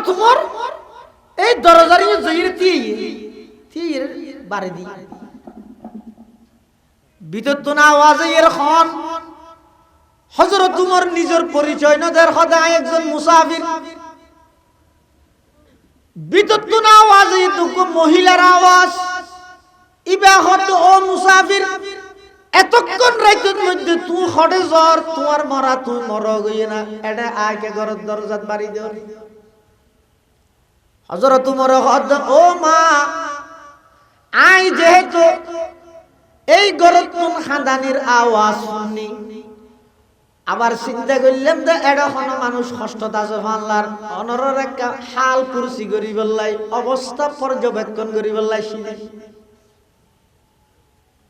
তোমার এই দরজার জহির তির বাড়ি দি ভিতর তো না আওয়াজে এর খন হযরত উমর নিজের পরিচয় না দেয় খোদায় একজন মুসাফির ভিতর তো না আওয়াজে তো মহিলার আওয়াজ ইবা হত ও মুসাফির এতক্ষণ রাইতের মধ্যে তুই হড়ে জ্বর তোমার মরা তুই মর গই না এটা আগে ঘরের দরজাত বাড়ি দেও হযরত উমর হদ ও মা আই যেহেতু এই ঘরের কোন খানদানির আওয়াজ শুনি আবার চিন্তা করলাম যে এটা কোনো মানুষ কষ্টত আছে আল্লাহর অনরের একটা হাল কুরসি করি বললাই অবস্থা পর্যবেক্ষণ করি বললাই শুনি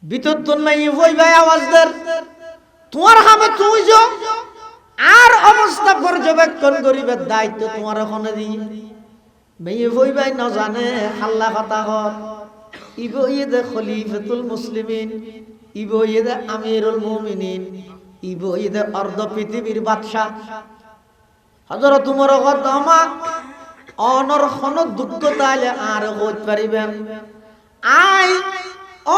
ভিতর তো নাই ওই ভাই আওয়াজ দের তোমার হামে তুই যো আর অবস্থা পর্যবেক্ষণ করিবে দায়িত্ব তোমার ওখানে দি মেয়ে ওই ভাই না জানে আল্লাহ কথা হর ইবো ইদে খলিফাতুল মুসলিমিন ইবো ইদে আমিরুল মুমিনিন ইবো ইদে অর্ধ পৃথিবীর বাদশা হযরত উমর কদমা অনর খন দুঃখ তাইলে আর হইত পারিবেন আই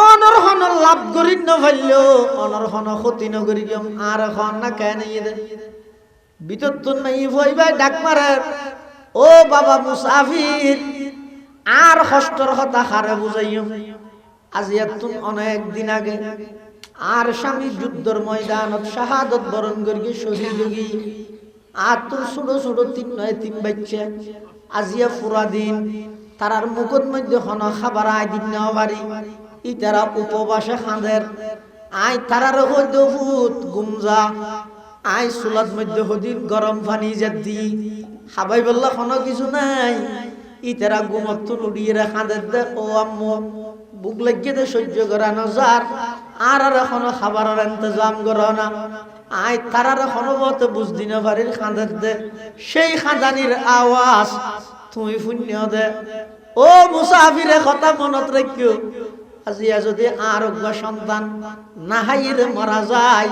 অনর হন লাভ করি ন ভাইলো অনর হন ক্ষতি ন করি আর খন না কেন ইদে ভিতর তো নাই ওই ভাই ডাক মারে ও বাবা মুসাফির আর কষ্টর কথা হারে বুঝাইও আজি এতন অনেক দিন আগে আর স্বামী যুদ্ধের ময়দানত শাহাদত বরণ করি শহীদ হই আর তোর ছোট ছোট তিন বাচ্চা আজিয়া পুরা দিন তারার মুখত মধ্যে হন খাবার আই দিন নেওয়া বাড়ি ই তারা উপবাসে খাঁদের আই তারার হইতে ভূত গুমজা আই চুলাত মধ্যে হদিন গরম পানি যে দি খাবাই বললা কোনো কিছু নাই ইতারা গুমত উড়িয়ে খাঁদের দে ও আম্মু বুক লাগিয়ে দে সহ্য করা না যার আর এখনো খাবারের ইন্তজাম করো না আই তারার এখনো বলতে বুঝদি না পারির খাঁদের দে সেই খাঁদানির আওয়াজ তুমি শূন্য দে ও মুসাফিরে কথা মনত রাখিও আজিয়া যদি আরোগ্য সন্তান নাহাইরে মারা যায়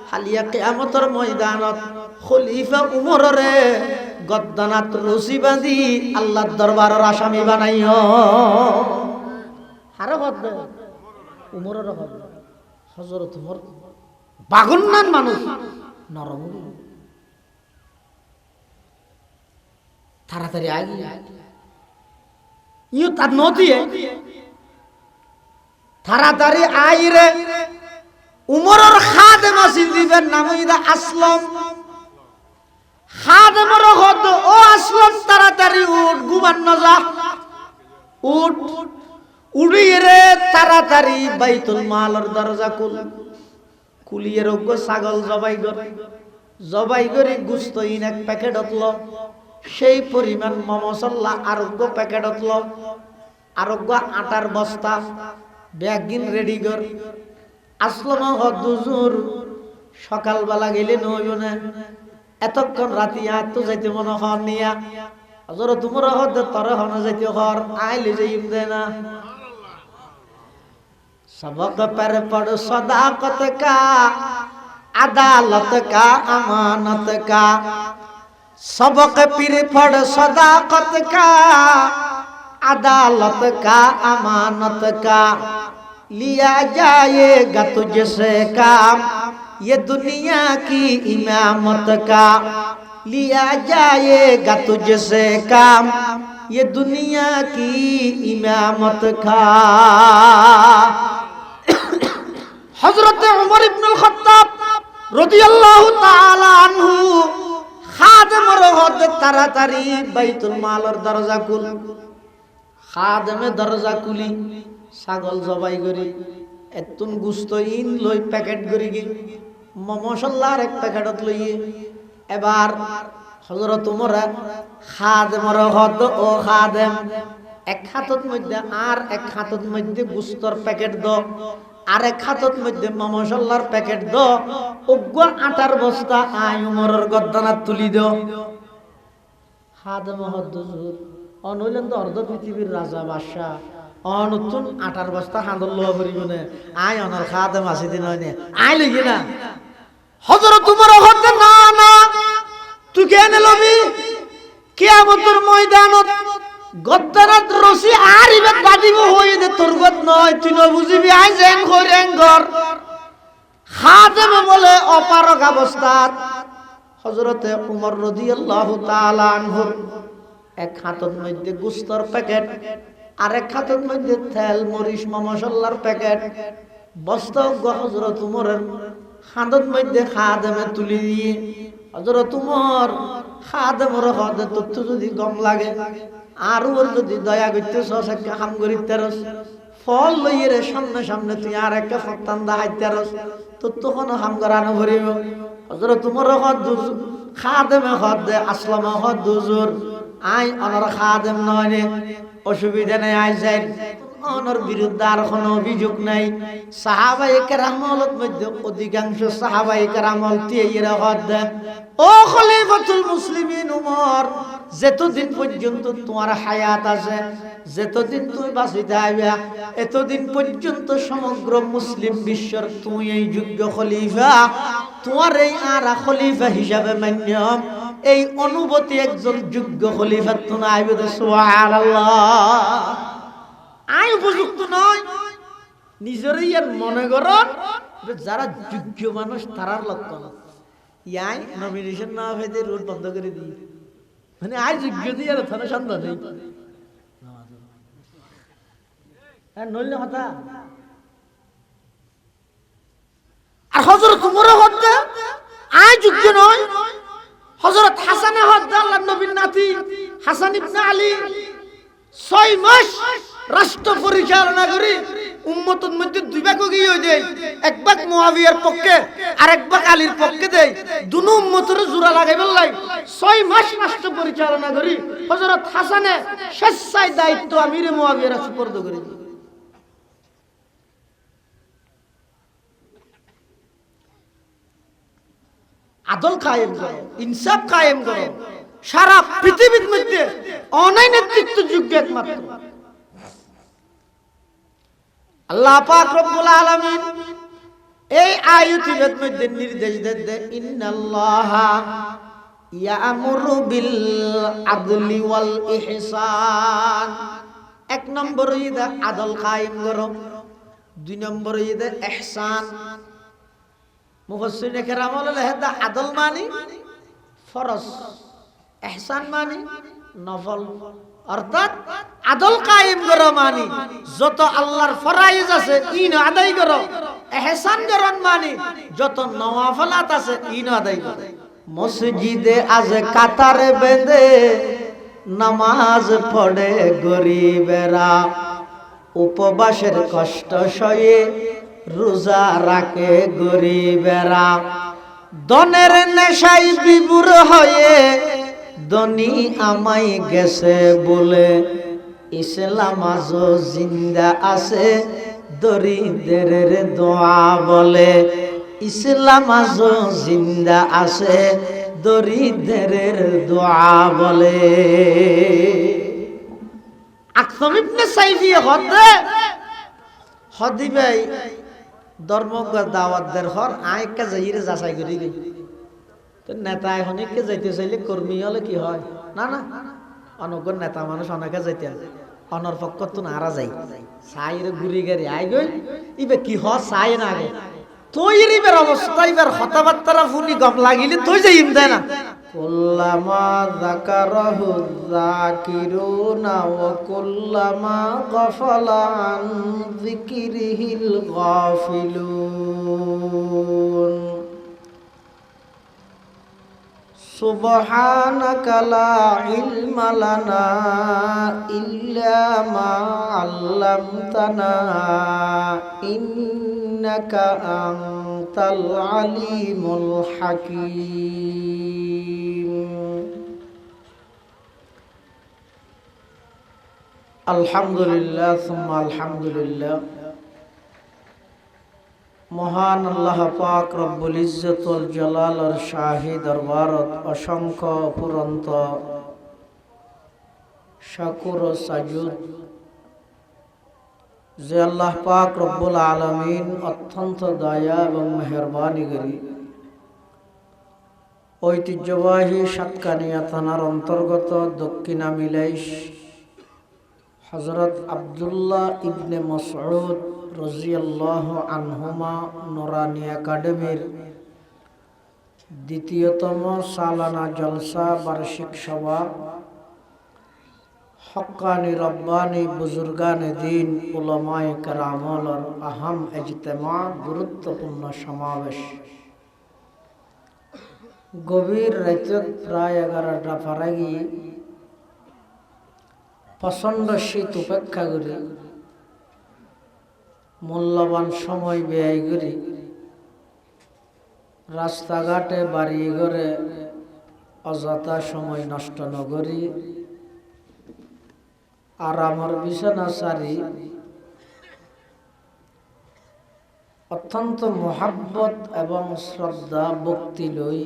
হালিয়া কিয়ামতের ময়দানত খলিফা উমররে গদ্দানাত রশি বাঁধি আল্লাহর দরবারের আসামি বানাইও হারে হদ উমরের হদ হযরত উমর বাগন্নান মানুষ নরম তাড়াতাড়ি আগে ইউ তার নদিয়ে তাড়াতাড়ি আইরে উমরের খাদেম আসিল দিবেন নাম ইদা আসলাম খাদেমের হদ ও আসলাম তাড়াতাড়ি উঠ ঘুমান না যা উঠ উড়িয়ে রে তাড়াতাড়ি বাইতুল মালের দরজা কুলিয়ে রোগ্য ছাগল জবাই করে গুস্ত ইন এক প্যাকেট হতল সেই পরিমাণ মমসল্লা আরোগ্য প্যাকেট হতল আরোগ্য আটার বস্তা ব্যাগিন রেডি কর আসলাম হদুজুর সকালবেলা গেলে নইব না এতক্ষণ রাতি আর তো যাইতে মনে হন নিয়া হযরত তোমর হদ তরে হন যাইতে হর আইলে যাইম দে না सबक पर पढ़ सदाकत का अदालत का अमानत का सबक पर पढ़ सदाकत का अदालत का अमानत का लिया जाएगा तुझसे काम ये दुनिया की इमामत का लिया जाएगा तुझसे काम ये दुनिया की इमामत का हजरत उमर इब्नुल खत्ताब রাদিয়াল্লাহু তাআলা আনহু খাদেমের হতে তাড়াতাড়ি বাইতুল মালের দরজা খুল খাদেমে দরজা খুলি ছাগল জবাই করি এতুন গুস্ত ইন লই প্যাকেট করি গি মশলার এক প্যাকেটত লইয়ে এবার হযরত উমর খাদেমের হত ও খাদেম এক হাতত মধ্যে আর এক হাতত মধ্যে গুস্তর প্যাকেট দ আর এক হাতত মধ্যে মশলার প্যাকেট দ অজ্ঞ আটার বস্তা আই উমরের গদ্দানাত তুলি দ খাদেম হদ্দুর অনইলেন তো অর্ধ পৃথিবীর রাজা বাদশা অনতুন আটার বস্তা হাঁদল লওয়া করিব না আই অনার খাদেম আছে দিন হয়নি আই লইগি না হযরত উমর হদ্দ না না তুই কেন লবি কিয়ামতের ময়দানত গদ্দারাত রসি আর ইবে দাদিব হই দে তোর গত নয় তুই ন বুঝিবি আই যেন করেন ঘর খাদেমে বলে অপারক অবস্থাত হযরতে উমর রাদিয়াল্লাহু তাআলা আনহু এক হাতের মধ্যে গোশতের প্যাকেট আর এক হাতের মধ্যে তেল মরিচ মশলার প্যাকেট বস্তা হযরত উমরের হাতের মধ্যে খাদেমে তুলি দিয়ে হযরত উমর খাদেমর হাতে তো যদি গম লাগে আর ওর যদি দয়া করতেছ একটা হাম করিতেরস ফল লইরে সামনে সামনে তুই আর একটা ফতান দাহাইতেরস তো তখন হাম করানো ভরিব হযরত উমর হদ দুজ খাদেমে হদ দে আসলাম হদ দুজুর আই অনর খাদেম নয় অসুবিধা নেই আই যাই অনর বিরুদ্ধে আর কোনো অভিযোগ নাই সাহাবায়ে কেরামের মধ্যে অধিকাংশ সাহাবায়ে কেরামল তিয়েরা হদ দে ও খলিফাতুল মুসলিমিন উমর যতদিন পর্যন্ত তোমার হায়াত আছে যতদিন তুমি বাঁচিতে আইবা এতদিন পর্যন্ত সমগ্র মুসলিম বিশ্বের তুমি এই যোগ্য খলিফা তোমার এই আর খলিফা হিসাবে মান্যম এই অনুভূতি একজন যোগ্য খলিফা তুমি আইবে তো সুবহানাল্লাহ আই উপযুক্ত নয় নিজেরই আর মনে করন যারা যোগ্য মানুষ তারার লক্ষণ ইয়াই নমিনেশন না হইতে রোড বন্ধ করে দিই মানে আই যোগ্য দিয়ে আর থানা সন্দেহ নেই আর নইলে কথা আর হযরত উমর হত্যা আই যোগ্য নয় হযরত হাসানে হত্যা আল্লাহর নবীর নাতি হাসান ইবনে আলী 6 মাস রাষ্ট্র পরিচালনা করে উম্মতের মধ্যে দুই ভাগ হয়ে যায় এক ভাগ মুয়াবিয়ার পক্ষে আর এক ভাগ আলীর পক্ষে দেয় দুনো উম্মতের জোড়া লাগাইবার লাই 6 মাস রাষ্ট্র পরিচালনা করি হযরত হাসানে স্বেচ্ছায় দায়িত্ব আমিরে মুয়াবিয়ার সুপর্দ করে দিই আদল কায়েম করো ইনসাফ কায়েম করো সারা পৃথিবীর মধ্যে অনলাইন নেতৃত্ব যোগ্য একমাত্র আল্লাহ পাক রব্বুল আলামিন এই আয়াতের মধ্যে নির্দেশ দেন ইন্নাল্লাহা ইয়ামুরু বিল আদলি ওয়াল ইহসান এক নম্বর ইদা আদল কায়েম করো দুই নম্বর ইদা ইহসান মুফাসসিরিনে কেরাম বলেন আদল মানে ফরজ ইহসান মানে নফল অর্থাৎ আদল কায়েম করো মানে যত আল্লাহর ফরাইজ আছে ইন আদায় করো ইহসান করন মানে যত নওয়াফিলাত আছে ইন আদায় করো মসজিদে আজ কাতারে বেঁধে নামাজ পড়ে গরিবেরা উপবাসের কষ্ট সয়ে রোজা রাখে গরিবেরা দনের নেশায় বিভোর হয়ে ধনী আমাই গেছে বলে ইসলাম আজও জিন্দা আছে দরিদ্রের দোয়া বলে ইসলাম আজও জিন্দা আছে দরিদ্রের দোয়া বলে আকসাম ইবনে সাইফি হদি ভাই ধর্মজ্ঞ দাওয়াতদের হর আইকা যাইরে যাচাই করি গে তো নেতা এখন কে যাইতে চাইলে কর্মী হলে কি হয় না না অনগর নেতা মানুষ অনেকে যাইতে অনর পক্ষ তো নারা যাই সাইরে ঘুরি গাড়ি আই গই ইবে কি হ সাই না গে তোর ইবের অবস্থা ইবার কথাবার্তা ফুনি গম লাগিলে তুই যাইম দেয় না কুল্লামা যাকারাহু যাকিরুনা ওয়া কুল্লামা গাফালা আন যিকরিহিল গাফিলুন সুবহানাকা লা ইলমা লানা ইল্লা মা আল্লামতানা ইন্নাকা আনতাল আলিমুল হাকীম আলহামদুলিল্লাহ সুম্মা আলহামদুলিল্লাহ মহান আল্লাহ পাক রব্বুল ইজ্জত ওয়াল জালালের শাহী দরবারত অসংখ্য অপুরন্ত শাকুর ও সাজুদ যে আল্লাহ পাক রব্বুল আলামিন অত্যন্ত দয়া এবং মেহেরবানি করি ঐতিহ্যবাহী সাতকানিয়া থানার অন্তর্গত দক্ষিণা মিলাইশ হযরত আব্দুল্লাহ ইবনে মাসউদ রাদিয়াল্লাহু আনহুমা নুরানি একাডেমির দ্বিতীয়তম সালানা জলসা বার্ষিক সভা হক্কানি রব্বানি বুজুর্গানে দিন উলামায়ে কেরামর আহম ইজতেমা গুরুত্বপূর্ণ সমাবেশ। গভীর রাত প্রায় 11টা পারাগি প্রচণ্ড শীত উপেক্ষা করি মূল্যবান সময় ব্যয় করি রাস্তাঘাটে বাড়ি ঘরে অযথা সময় নষ্ট নগরী আরামর বিছানা সারি অত্যন্ত মোহাব্বত এবং শ্রদ্ধা ভক্তি লই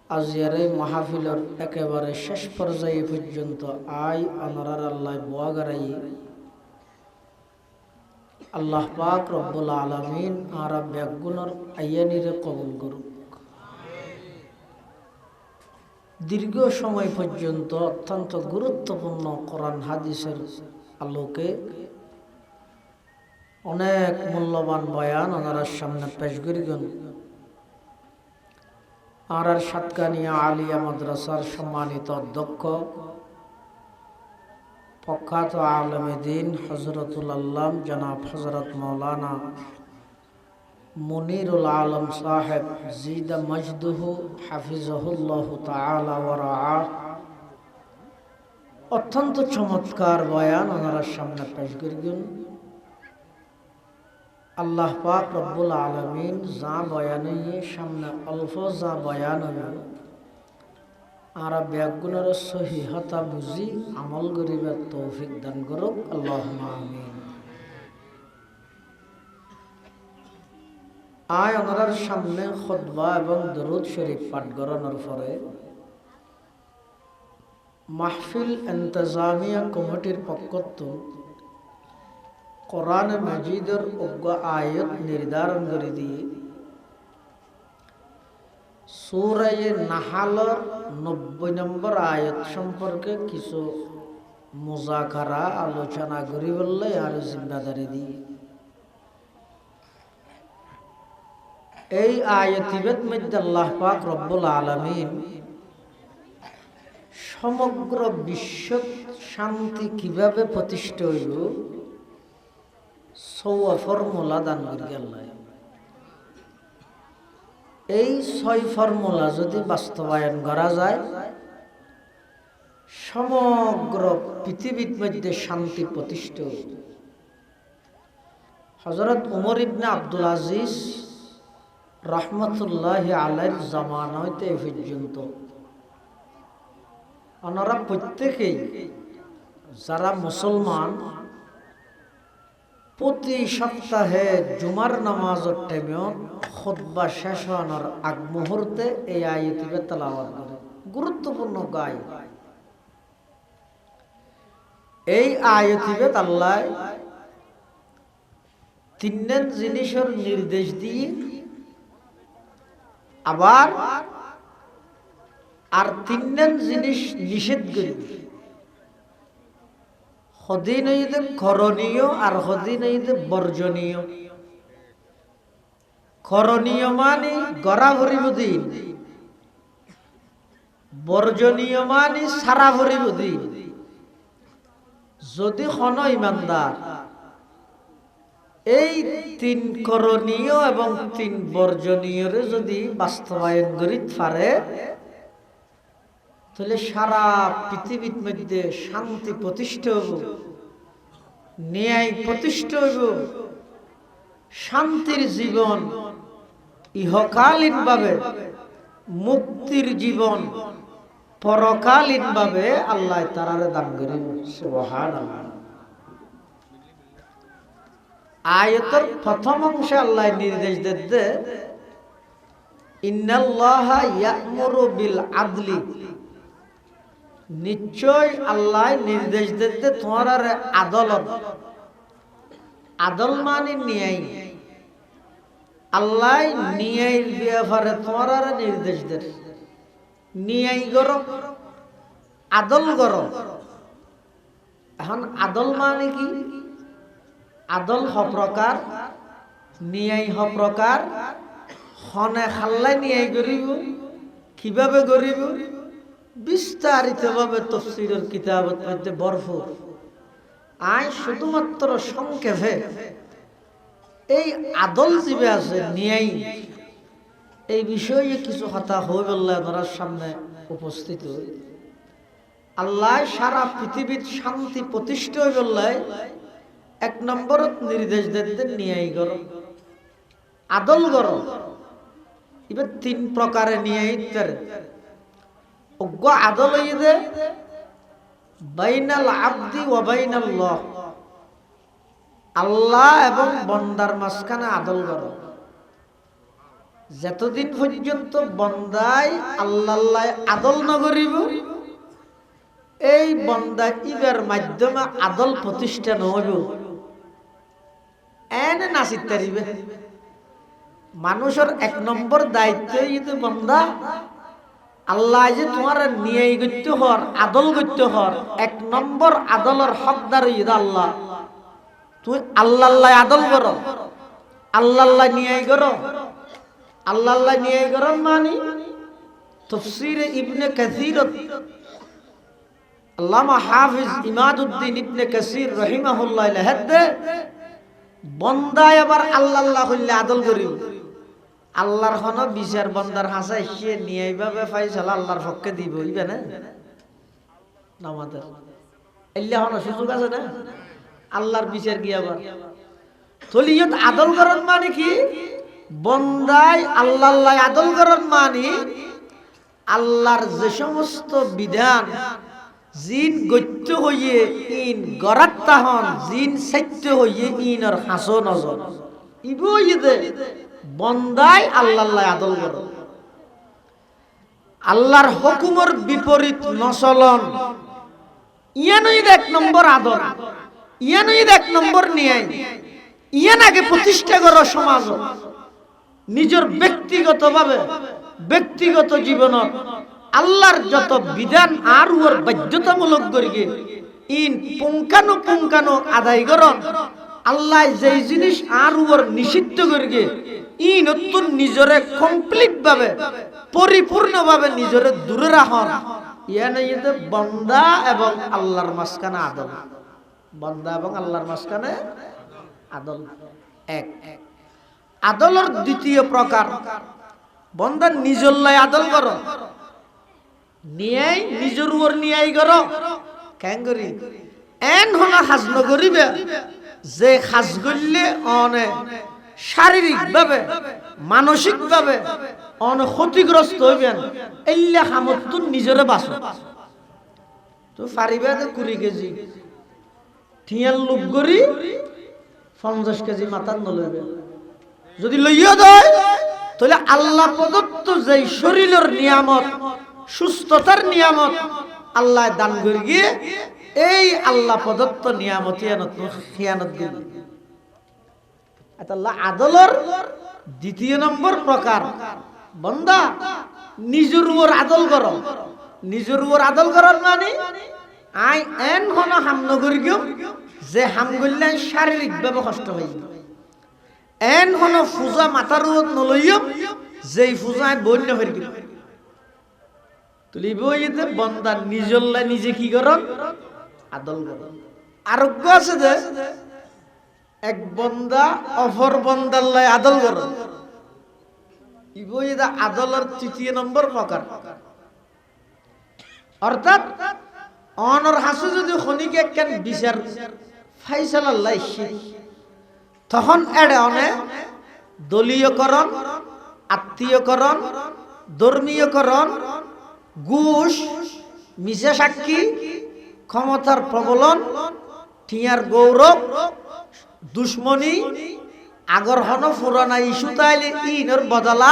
আজিয়ার এই মাহফিলের একেবারে শেষ পর্যায়ে পর্যন্ত আই অনরার আল্লাহ বোয়াগারাই আল্লাহ পাক রব্বুল আলামিন আর ব্যাগুণর আয়ানিরে কবুল করুক। দীর্ঘ সময় পর্যন্ত অত্যন্ত গুরুত্বপূর্ণ কোরআন হাদিসের আলোকে অনেক মূল্যবান বয়ান ওনার সামনে পেশ করিবেন। আর সাতকানিয়া আলিয়া মাদ্রাসার সম্মানিত অধ্যক্ষ প্রখ্যাত আলেমে দ্বীন হযরতুল আল্লাম জনাব হযরত মাওলানা মুনিরুল আলম সাহেব জিদা মজদুহু হাফিজাহুল্লাহু তাআলা ওয়া রাআহ অত্যন্ত চমৎকার বয়ান ওনার সামনে পেশ করিবেন। আল্লাহ পাক রব্বুল আলামিন যা বয়ান সামনে অল্প যা বয়ান আর ব্যাগুণের সহিহতা বুঝি আমল করিবার তৌফিক দান করুক, আল্লাহুম্মা আমিন। আয় ওনার সামনে খুতবা এবং দরুদ শরীফ পাঠ করানোর পরে মাহফিল ইন্তজামিয়া কমিটির পক্ষ কোরআন মাজিদের অজ্ঞ আয়াত নির্ধারণ করে দিয়ে সূরা নাহলের 90 নম্বর আয়াত সম্পর্কে কিছু মুযাকারা আলোচনা করি বললে আর জিম্মাদারি দিয়ে এই আয়াতিবের মধ্যে আল্লাহ পাক রব্বুল আলামিন সমগ্র বিশ্ব শান্তি কিভাবে প্রতিষ্ঠা হইল সওয়া ফর্মুলা দান করি আল্লাহ। এই 6 ফর্মুলা যদি বাস্তবায়ন করা যায় সমগ্র পৃথিবীর মধ্যে শান্তি প্রতিষ্ঠা হইল। হযরত উমর ইবনে আব্দুল আজিজ রহমতুল্লাহি আলাইহির জামানা হইতে পর্যন্ত ওনারা প্রত্যেকেই যারা মুসলমান প্রতি সপ্তাহে জুমার নামাজের টাইমে খুতবা শেষ হওয়ার আগ মুহূর্তে এই আয়াতটি তেলাওয়াত করে গুরুত্বপূর্ণ গায়। এই আয়াতটি আল্লাহ তিনজন জিনিসের নির্দেশ দিয়ে আবার আর তিনজন জিনিস নিষেধ করে হদিন হইতে করণীয় আর হদিন হইতে বর্জনীয়। করণীয় মানে গড়া ভরিব দিন, বর্জনীয় মানে সারা ভরিব দিন। যদি কোন ইমানদার এই 3 করণীয় এবং 3 বর্জনীয়রে যদি বাস্তবায়ন করিতে পারে তাহলে সারা পৃথিবীর মধ্যে শান্তি প্রতিষ্ঠা হইব, ন্যায় প্রতিষ্ঠা হইব, শান্তির জীবন ইহকালীন ভাবে, মুক্তির জীবন পরকালীন ভাবে আল্লাহ তাআলা দান করিব। সুবহানাল্লাহ। আয়াতের প্রথম অংশে আল্লাহ নির্দেশ দিতে ইন্নাল্লাহা ইয়া'মুরু বিল আদলি, নিশ্চয় আল্লাহ নির্দেশ দিতে তোমার আদালত, আদল মানে ন্যায়, আল্লাহ নিয়াইর ব্যাপারে তোমার আর নির্দেশ দেন নিয়াই করো আদল করো। এখন আদল মানে কি? আদল প্রকার নিয়াই প্রকার হনে খাল্লাই নিয়াই করিব কিভাবে করিব বিস্তারিত ভাবে তাফসীরের কিতাবের মধ্যে ভরপুর। আই শুধুমাত্র সংক্ষেপে এই আদল জীবে আছে নিয়াই এই বিষয়ে কিছু কথা হয়ে বললে আপনার সামনে উপস্থিত হই। আল্লাহ সারা পৃথিবীর শান্তি প্রতিষ্ঠা হয়ে বললে এক নম্বরত নির্দেশ দেন নিয়াই করো আদল করো। এবার তিন প্রকারে নিয়াই অজ্ঞ আদল হইয়ে বাইনাল আবদি ওয়া বাইনাল্লাহ আল্লাহ এবং বন্দার মাঝখানে আদল করো। যতদিন পর্যন্ত বন্দায় আল্লাহ আদল না করিব এই বন্দা ইবার মাধ্যমে আদল প্রতিষ্ঠা নহইব এনে নাচিত পারিবে। মানুষের এক নম্বর দায়িত্ব যদি বন্দা আল্লাহ যে তোমার নিয়াই করতে হর আদল করতে হর এক নম্বর আদলের হকদার হইয়া আল্লাহ। তুই আল্লাহ আদল করো আল্লাহ নিয়াই করো। আল্লাহ নিয়াই করো মানে তাফসীরে ইবনে কাসীর আল্লামা হাফিজ ইমাদউদ্দিন ইবনে কাসীর রাহিমাহুল্লাহ লেখে বন্দায় আবার আল্লাহ হইলে আদল করিব। আল্লাহর হন বিচার বন্দার হাসা এসে নিয়ে এইভাবে ফাইসালা আল্লাহর পক্ষে দিব হইবে না আমাদের এল্লা হন সুযোগ আছে না আল্লাহর বিচার কি আবার তলিয়ত আদল করার মানে কি বন্দায় আল্লাহ আদল করার মানে আল্লাহর যে সমস্ত বিধান জিন গত্য হইয়ে ইন গরাত্তাহন জিন সত্য হইয়ে ইনর হাসো নজর ইবইদে বন্দায় আল্লাহ আদল করো। আল্লাহর হুকুমের বিপরীত নচলন ইয়ানই এক নম্বর আদল ইয়ানই এক নম্বর নিয়াই। ইয়ান আগে প্রতিষ্ঠা করো সমাজ নিজের ব্যক্তিগতভাবে ব্যক্তিগত জীবনত আল্লাহর যত বিধান আর ওর বাধ্যতামূলক করিগে ইন পুঙ্খানো আদায় করন। আল্লাহ যেই জিনিস আর ওর নিষিদ্ধ করিগে ই নতুন নিজরে কমপ্লিট ভাবে পরিপূর্ণ ভাবে নিজরে দূরে রাখন। ইয়ানে বন্দা এবং আল্লাহর মাঝখানে আদল বন্দা এবং আল্লাহর মাঝখানে আদল এক। আদলের দ্বিতীয় প্রকার বন্দা নিজল্লাই আদল করো নিয়াই নিজের উপর নিয়াই করো কেন করি এন হনা হাজ নগরিবে যে হাজ করলে অনে শারীরিক ভাবে মানসিক ভাবে অনে ক্ষতিগ্রস্ত হইবেন এল্লা হামতুন নিজরে বাঁচো তো পারিবে 20 কেজি ঠিয়াল লোক করি 50 কেজি মাথার নলইবে যদি লইয়া দেয় তাহলে আল্লাহ প্রদত্ত যেই শরীরের নিয়ামত সুস্থতার নিয়ামত আল্লাহ দান করে গিয়ে এই আল্লাহ প্রদত্ত নিয়ামত খিয়ানত দিল। আল্লাহ আদলের দ্বিতীয় নম্বর প্রকার বন্দা নিজের উপর আদল করো। নিজের উপর আদল করার মানে আই এন হন হাম নগরি গিয়ে যে হাম করলে শারীরিক ভাবে কষ্ট হয়ে এন হন পূজা মাথার উপর নলইম যেই পূজায় বন্য হয়ে গেল তুলিব বন্দা নিজল্লা নিজে কি করন আদল করন। আরোগ্য আছে যে এক বন্দা অপর বন্দাল্লাই আদল করন ইবইদা আদলের তৃতীয় নম্বর প্রকার। অর্থাৎ অনর হাসু যদি খনিকে কেন বিচার ফাইসালাল্লাহ তখন এড়ে অনে দলীয়করণ আত্মীয়করণ ধর্মীয়করণ ঘুষ মিশা সাক্ষী ক্ষমতার প্রবলন ঠিয়ার গৌরব দুশ্মনী আগর হন পুরানা ইস্যু তাইলে ইনের বদলা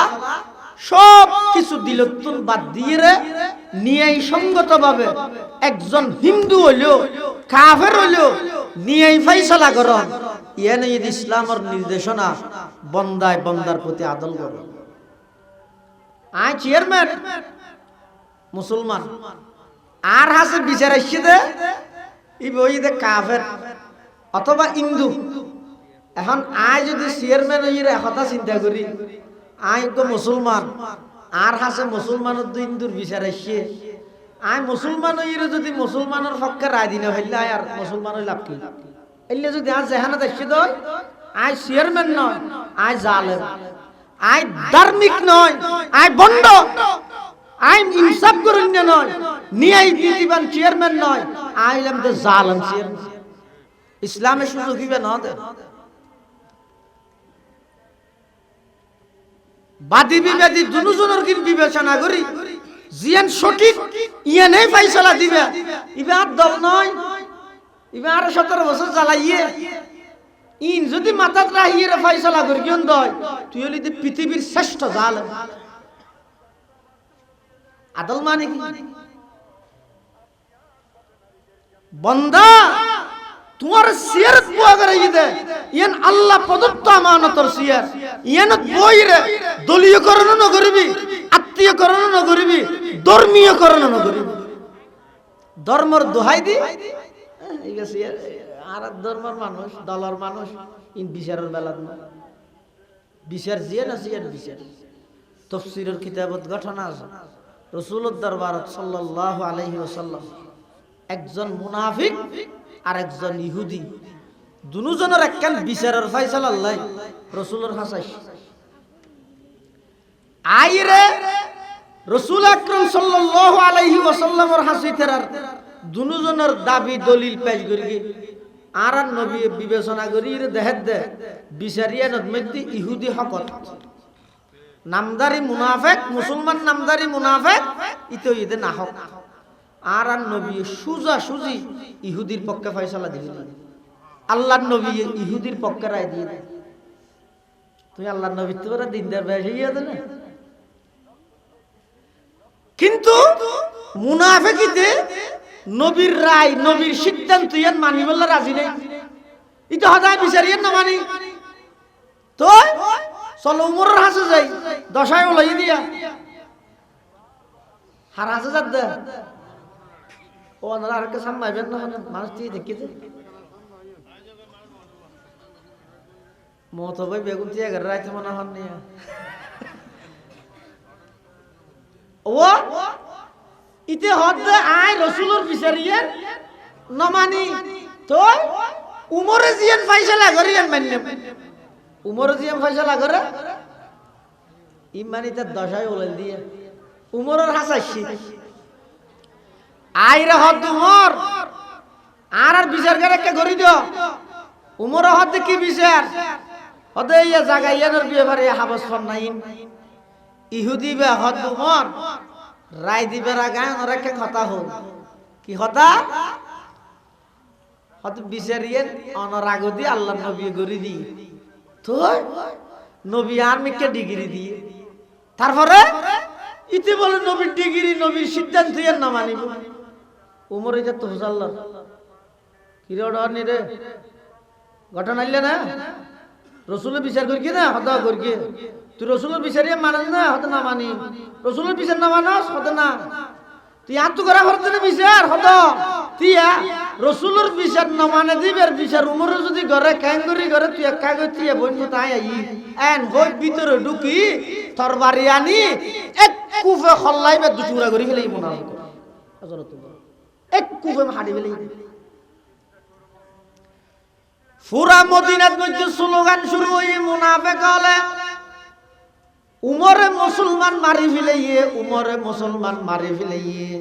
সব কিছু দিলতুন বাদ দিয়ে নিয়াই সঙ্গত ভাবে একজন হিন্দু হইলেও কাফের হইলেও নিয়াই ফাইসলা করন ইয়ানে ইসলামের নির্দেশনা বন্দায় বন্দার প্রতি আদল করো। আয় চেয়ারম্যান মুসলমান আর হাসে বিচার আসছে দে ই বই দে কাফের অথবা হিন্দু। এখন আয় যদি চেয়ারম্যান হইরে কথা চিন্তা করি আয় তো মুসলমান আর হাসে মুসলমানের দুই হিন্দুর বিচার আসছে আয় মুসলমান হইরে যদি মুসলমানের পক্ষে রায় দিনে হইলে আর মুসলমান হইলে লাভ কি? এলে যদি আজ যেখানে দেখছি তো আয় চেয়ারম্যান নয় আয় জালেম, আয় ধার্মিক নয় আয় বন্ড, আই ইনসাফ করুন নয় ন্যায় নীতিবান চেয়ারম্যান নয় আইলাম তো জালেম চেয়ারম্যান। ইসলামের সুযোগ দিবে না দে বাদী বিবাদী দুজনের কি বিবেচনা করি জিয়ান সঠিক ইয়ানে ফয়সালা দিবে ইবে আর দল নয় ইবে আর 17 বছর জ্বালাইয়ে ইন যদি মাথাত রাহিয়ে ফয়সালা করি কেন দয় তুই হলি পৃথিবীর শ্রেষ্ঠ জালেম। আদল মানে কি? বন্দা তোমার সিয়ার বুয়া করে ইদে ইয়ান আল্লাহ প্রদত্ত আমানতর সিয়ার ইয়ান বইরে দলীয়করণ ন করিবি, আত্মীয়করণ ন করিবি, ধর্মীয়করণ ন করিবি। ধর্মর দোহাই দি এই গেছে আর ধর্মের মানুষ দলের মানুষ ইন বিচারের বেলা না বিচার জিয়া না সিয়ার বিচার। তাফসীরের কিতাবত ঘটনা আছে রাসূলুর দরবারত সাল্লাল্লাহু আলাইহি ওয়াসাল্লাম একজন মুনাফিক আর একজন ইহুদি দুজনের একখান বিচারের ফয়সালা আল্লাহ রাসূলের হাসাই আইরে রাসূল আকরাম সাল্লাল্লাহু আলাইহি ওয়াসাল্লামের হাসিতেরার দুজনের দাবি দলিল পেশ করি আর নবী বিবেচনা করি দেখাত দে বিচারিয়ানত মধ্যে ইহুদি হকত নামদারি মুনাফিক মুসলমান নামদারি মুনাফিক ইতো ইদে না হক আর নবী সুজা সুজি ইহুদির পক্ষে ফয়সালা দিলেন। আল্লাহর নবী ইহুদির পক্ষে রায় দিয়ে দেন। তুই আল্লাহর নবী তো ওরা দিনদার বেশ হইয়া দেন কিন্তু মুনাফিকিতে নবীর রায় নবীর সিদ্ধান্ত ইয়ান মানি বললে রাজি নেই ইতো হদায় বিচারিয়েন না মানি তো চলো উমরের হাসে যাই দশায় ওলাই দিয়া হার হাসে যাত দে ও ওনারা আর কে সামলাইবেন না মানুষ দিয়ে দেখিতে মত ভাই বেগুন দিয়ে ঘর রাইতে মনে হন নিয়া ও ইতে হদ আয় রাসূলের বিচারিয়ে নমানি তো উমরে জিয়ান ফয়সালা করিয়েন মান্য উমরে জিয়ান ফয়সালা করে ইমানিতে দশায় ওলাই দিয়ে উমরের হাসাইছি আইরে হদ উমর আর বিচার করে কে করি দিও উমর হদ কি বিচার হদে ইয়া জায়গা ইয়ানোর বিয়েবারে হাবস ফন নাই ইহুদি বে হদ উমর রায় দিবে রাগায় ওরা কে কথা হল কি কথা হদ বিচারিয়ে অনরাগদি আল্লাহ নবী গরি দি তো নবী আর্মিকে ডিগ্রি দিয়ে তারপরে ইতি বলে নবীর ডিগ্রি নবীর সিদ্ধান্ত ইয়ান না মানিব উমর এটা তো হুজাল্লাহ কি রে ওডা নি রে ঘটনা আইলে না রাসূলের বিচার করি না হদা করি তুই রাসূলের বিচারিয়ে মানেন না হদ না মানি রাসূলের বিচার না মানস হদ না তুই আত্ম করা করতে না বিচার হদ তুই রাসূলের বিচার না মানে দিবের বিচার উমরের যদি ঘরে ক্যাঙ্গুরি করে তুই একা গতি বন্ধু তাই আই এন হই ভিতরে ঢুকি তরবারি আনি এক কুফে খল্লাইবে দুটুকরা করি ফেলাই মুনাফিক হযরত এক কুফে হাড়ি ফেলাই পুরা মদিনার মধ্যে স্লোগান শুরু হয়ে মুনাফিক হলে উমরে মুসলমান মারি ফেলাইয়ে উমরে মুসলমান মারি ফেলাইয়ে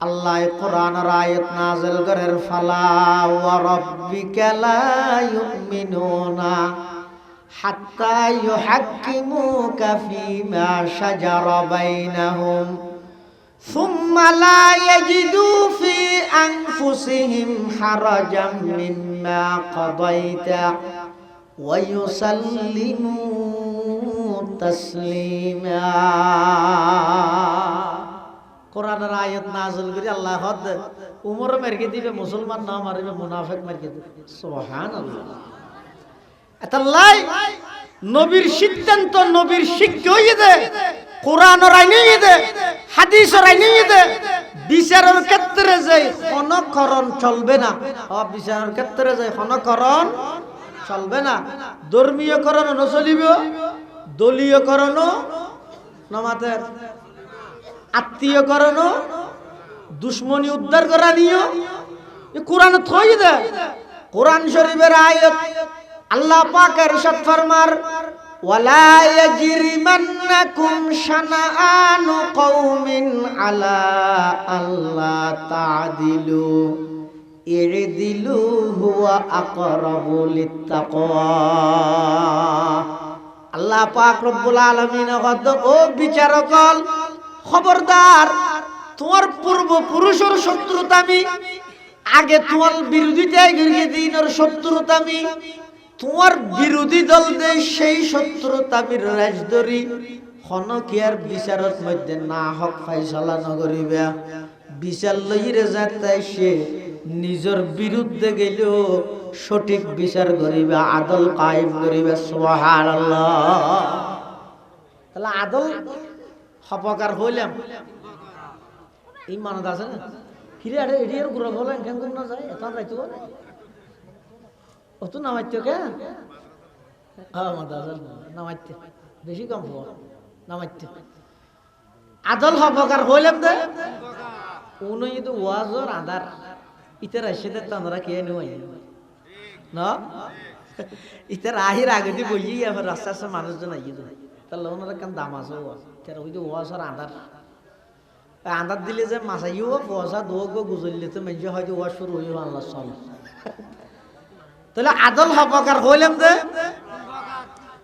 আল্লাহ কোরআনের আয়াত নাযিল করেন ফালা ওয়া রাব্বিকা লা ইউমিনুনা হাত্তা ইউহাক্কিমুকা ফীমা শাজারা বাইনাহুম সুম্মা লা ইয়াজিদু ফি আনফুসিহিম হারাজাম মিম্মা কাদাইতা ওয়া ইউসাল্লিমু তাসলিমা। কোরআনের আয়াত নাযিল করে আল্লাহ হদ উমর মারকে দিবে মুসলমান না মারিবে মুনাফিক মারকে দিবে সুবহানাল্লাহ। আল্লাহ নবীর সিদ্ধান্ত নবীর শিক্ষা হইয়ে দে, কোরআনের আইন হইয়ে দে, হাদিসের আইন হইয়ে দে। বিচারের ক্ষেত্রে যে ক্ষণকরণ চলবে না, বিচারের ক্ষেত্রে যে ক্ষণকরণ চলবে না। ধর্মীয়করণ নচলিব, দলীয়করণ নমাতের, আত্মীয়করণ, দুশ্মনী উদ্ধার করা নিও কোরআন থই দে। কোরআন শরীফের আয়াত আল্লাহ পাক ইরশাদ ফরমার, ওয়ালা ইয়াজরিমান্নাকুম শানাআনু কওমিন আলা আল্লা তা'দিলু ই'দিলু হুয়া আকরাবু লিত্তাকওয়া। আল্লাহ পাক রব্বুল আলামিন কত, ও বিচারকল, খবরদার, তোমার পূর্বপুরুষের শত্রুতামি, আগে তোমার বিরোধিতায় গিয়ে দিনের শত্রুতামি, তোমার বিরোধী দল দেশ সেই শত্রুতামির রাজদরি খনকিয়ার বিচারত মধ্যে না হক ফাইসালা নগরিবা। বিচার লইরে যাতে সে নিজের বিরুদ্ধে গেলেও সঠিক বিচার করিবা, আদল কায়েম করিবা। সুবহানাল্লাহ। তাহলে আদল হপকার হইলাম এই মানত আছে না? ফিরে আরে এডিয়ার গুড়া বলেন কেন না যায় এত রাইতো অত নামাইতে কে? হ্যাঁ মাদাজার নামাইতে বেশি কম হওয়া নামাইতে আদল হপকার হইলাম দে উনি তো ওয়াজর আদার ইতার আসে তারা কে নয় না ইতার আহির আগে দিয়ে বইয়ে আবার রাস্তা রাস্তা মানুষজন আইয়ে যায় তাহলে ওনারা কেন দাম আছে তারা ওই যে ওয়াজর আদার আন্দাজ দিলে যে মাসাইও পয়সা দোগ গুজরলে তো মেজে হয়তো ওয়াজ শুরু হইব আল্লাহ সব। তাহলে আদল হপকার হইলাম দে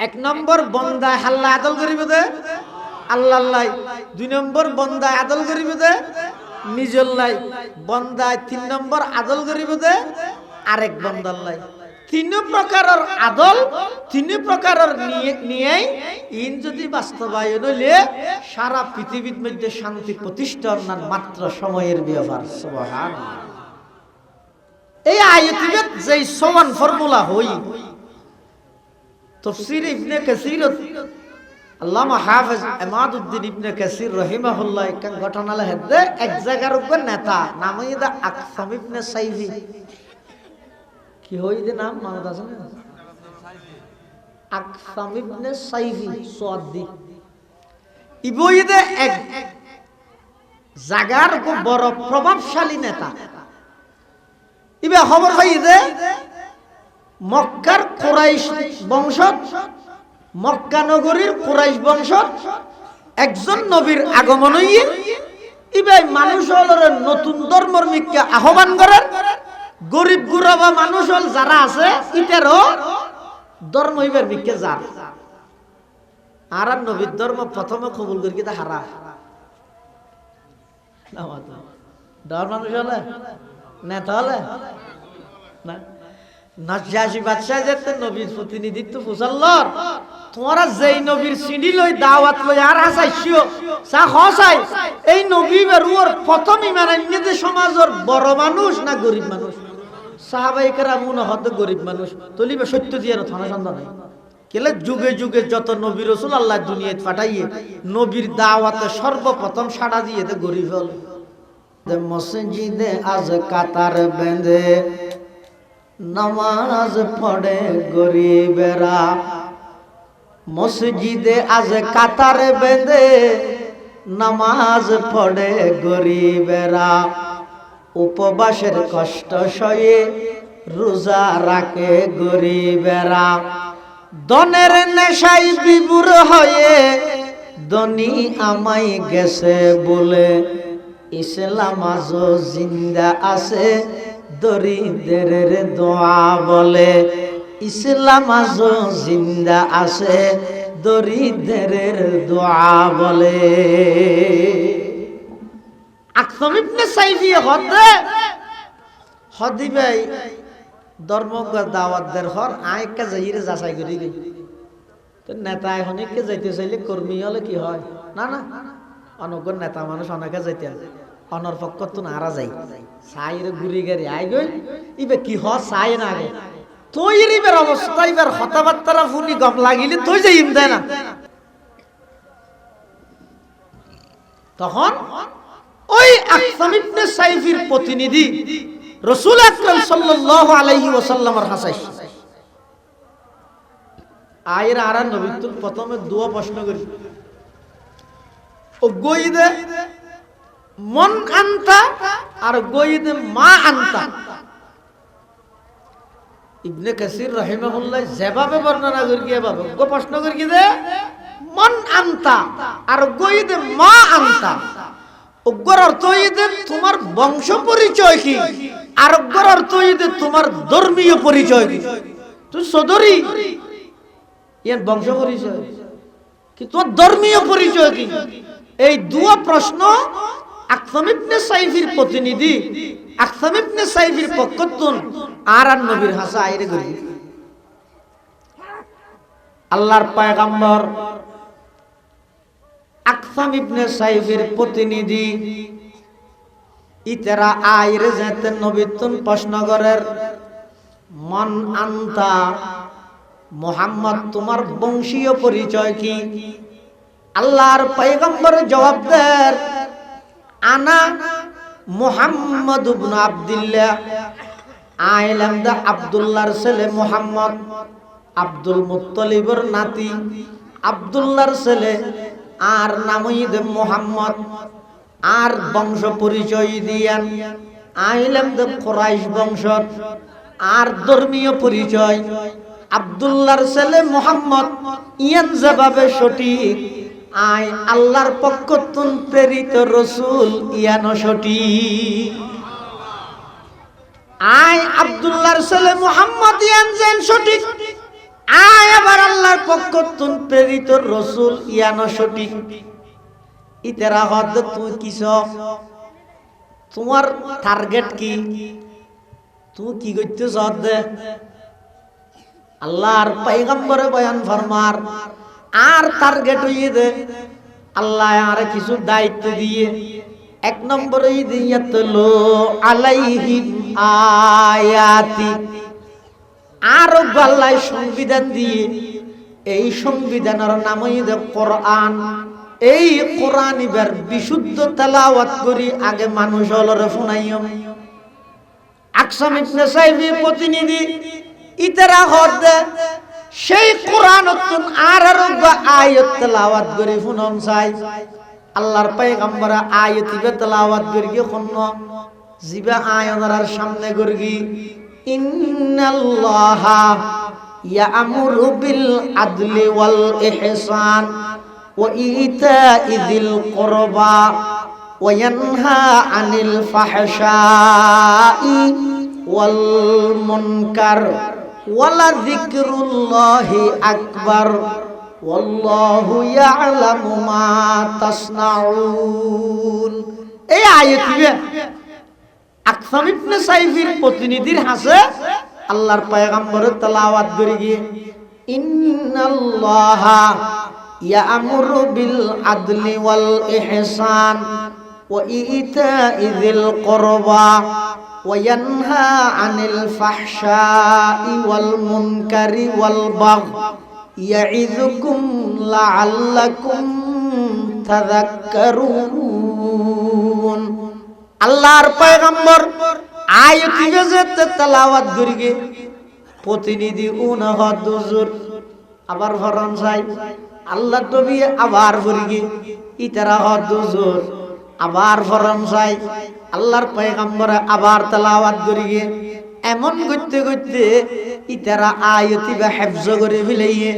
এক নম্বর বন্দায় হাল্লা আদল করিবে দে আল্লাহ লাই, দুই নম্বর বন্দায় আদল করিবে দে নিজের লাই, বন্দায় তিন নম্বর আদল করিবে দে আরেক বন্দার লাই। তিন প্রকারের আদল, তিন প্রকারের নিয়ে ইন যদি বাস্তবায়ন হইলে সারা পৃথিবীর মধ্যে শান্তি প্রতিষ্ঠার মাত্র সময়ের ব্যবহার। সুবহানাল্লাহ। এই আয়াতে যে সমান ফর্মুলা হই তাফসীর ইবনে কাসীর আল্লামা হাফেজ ইমাদউদ্দিন ইবনে কাসীর রাহিমাহুল্লাহ এক ঘটনা লেখে এক জায়গার উপর নেতা নাম হইদা আকসাম ইবনে সাইফি। কি হইদে নাম মনে আছে না? আকসাম ইবনে সাইফি সুয়াদি। ইবইদে এক জায়গার খুব বড় প্রভাবশালী নেতা। ইবে খবর হইদে মক্কার কুরাইশ বংশ, মক্কা নগরীর কুরাইশ বংশ একজন নবীর আগমন হইয়ে ইবে মানুষ হলর নতুন ধর্মের মিক্কা আহ্বান করেন। গরিব গুরবা মানুষ হল যারা আছে ইটারও ধর্ম হইবার মিক্কা যার আর নবীর ধর্ম প্রথমে কবুল করি কিতা হারা ডর মানুষ হলে নেতা হলে না নাজাসী বাদশাহ যেতে নবীর প্রতিনিধিত্ব ফুসাল্লর তোমরা যেই নবীর সিঁড়ি লই দাওয়াত লই আর হাসাইছিও সা হসাই এই নবী বেরুর প্রথম ইমান আনতে সমাজের বড় মানুষ না গরিব মানুষ? সাহাবায়ে কেরাম মনে হতো গরিব মানুষ তলিবে সত্য দিয়ে থানা সন্ধান নাই কেলে যুগে যুগে যত নবী রাসূল আল্লাহ দুনিয়ায় পাঠাইয়ে নবীর দাওয়াতে সর্বপ্রথম সাড়া দিয়ে দে গরিব হল। মসজিদে আজ কাতার বেঁধে নামাজ পড়ে গরিবেরা, মসজিদে আজ কাতার বেঁধে নামাজ পড়ে গরিবেরা, উপবাসের কষ্ট সয়ে রোজা রাখে গরিবেরা, দনের নেশায় বিভোর হয়ে ধনী আমায় গেছে বলে ইসলাম আজও জিন্দা আছে দরিদ্রের দোয়া বলে, ইসলাম আজও জিন্দা আছে দরিদ্রের দোয়া বলে। আকসাম ইবনে সাইফি হদি ভাই ধর্মজ্ঞ দাওয়াত দের হর আইকা যাইরে যাচাই করি গই তো নেতা এখন কে যাইতে চাইলে কর্মী হলে কি হয় না না অনগর নেতা মানুষ অনেকে যাইতে অনর পক্ষ তো নারা যাই সাইরে ঘুরি গাড়ি আই গই ইবে কি হ চাই না আগে তৈরিবের অবস্থা এবার কথাবার্তারা ফুনি গম লাগিলে তুই যে ইম দেয় না। তখন ওই আকসাম ইবনে সাইফির প্রতিনিধি রাসূল আকরাম সাল্লাল্লাহু আলাইহি ওয়াসাল্লামের হাসাইস আয়ের আর নবী তো প্রথমে দুয়া প্রশ্ন করি ও গইদে মন আনতা আর গইদে মা আনতা। ইবনে কাসির রাহিমাহুল্লাহ যেভাবে বর্ণনা করি এভাবে গো প্রশ্ন করি দে মন আনতা আর গইদে মা আনতা। অজ্ঞর অর্থ হইতে তোমার বংশ পরিচয় কি, আর অজ্ঞর অর্থ হইতে তোমার ধর্মীয় পরিচয় কি। তুই সদরি ইয়ার বংশ পরিচয় কি, তোমার ধর্মীয় পরিচয় কি। এই দুয়া প্রশ্ন আকসাম ইবনে সাইফির প্রতিনিধি আকসাম ইবনে সাইফির পক্ষতুন আর নবীর হাসা আইরে করি। আল্লাহর পয়গম্বর আকসাম ইবনে সাইফির প্রতিনিধি ইতারা আইরে যেতে নবীতুন প্রশ্ন করের মন আনতা, মুহাম্মদ তোমার বংশীয় পরিচয় কি। আল্লাহর পয়গম্বর জবাব দেন আনা মুহাম্মদ ইবনে আব্দুল্লাহ, আইলাম দা আব্দুল্লাহর ছেলে মুহাম্মদ, আব্দুল মুত্তালিবের নাতি, আব্দুল্লাহর ছেলে, আর নামই দে মুহাম্মদ। আর বংশ পরিচয় দিয়ান আইলাম দে কুরাইশ বংশ। আর ধর্মীয় পরিচয় আব্দুল্লাহর ছেলে মুহাম্মদ, ইয়ান যেভাবে সঠিক আয় আল্লাহর পক্ষতুন প্রেরিত রাসূল ইয়ানো সঠিক। আয় আব্দুল্লাহর ছেলে মুহাম্মদ ইয়ান যেন সঠিক, আয় আবার আল্লাহর পক্ষতুন প্রেরিত রাসূল ইয়ানো সঠিক। ইতারা হদ তুই কিস, তোমার টার্গেট কি, তুই কি করতেছ। আল্লাহর পয়গম্বরে বয়ান ফরমার আর টার্গেট হইয়ে দে আল্লাহ আর কিছু দায়িত্ব দিয়ে। এক নম্বরে দিয়াতলো আলাইহিম আয়াতি, আর আল্লাহ সংবিধান দিয়ে, এই সংবিধানের নামই দে কোরআন। এই কোরআন এবার বিশুদ্ধ তেলাওয়াত করি আগে মানুষ হলরে শুনাইম। আকসাম ইবনে সাইফির প্রতিনিধি ইতারা হদ সেই কোরআন আর আয়াত তেলাওয়াত করে শুনন চাই। আল্লাহর পয়গম্বর আয়াত তেলাওয়াত করি শুন জিবা আয়াতের সামনে করি ইন্নাল্লাহা ইয়ামুরু বিল আদলি ওয়াল ইহসান ওয়া ইতা'i যিল কুরবা ওয়া ইয়ানহা আনিল ফাহশাই ওয়াল মুনকার ওয়ালা যিকরুল্লাহি আকবার ওয়াল্লাহু ইয়ালামু মা তাসনাউন। এই আয়াতে আকসাম ইবনে সাইফির প্রতিনিধির হাসে আল্লাহর পয়গম্বরের তেলাওয়াত করে গিয়ে ইন্নাল্লাহা ইয়ামুরু বিল আদলি ওয়াল ইহসান ওয়া ইতা'i যিল কুরবা ওয়া ইয়ানহা আনিল ফাহশাই ওয়াল মুনকারি ওয়াল বাগই ইয়াইযুকুম লাআল্লাকুম তাযাক্কারুন। আল্লাহর পয়গম্বর আয়াত যে তেলাওয়াত করিগে প্রতিনিধি উনহদ হুজুর আবার ফরন চাই আল্লাহ নবী আবার করিগে ইতারা হদ হুজুর আবার ফরন চাই আল্লাহর পয়গম্বর আবার তেলাওয়াত করিগে। এমন করতে করতে ইতারা আয়াত বা হিফজ করে ফেলাইয়ে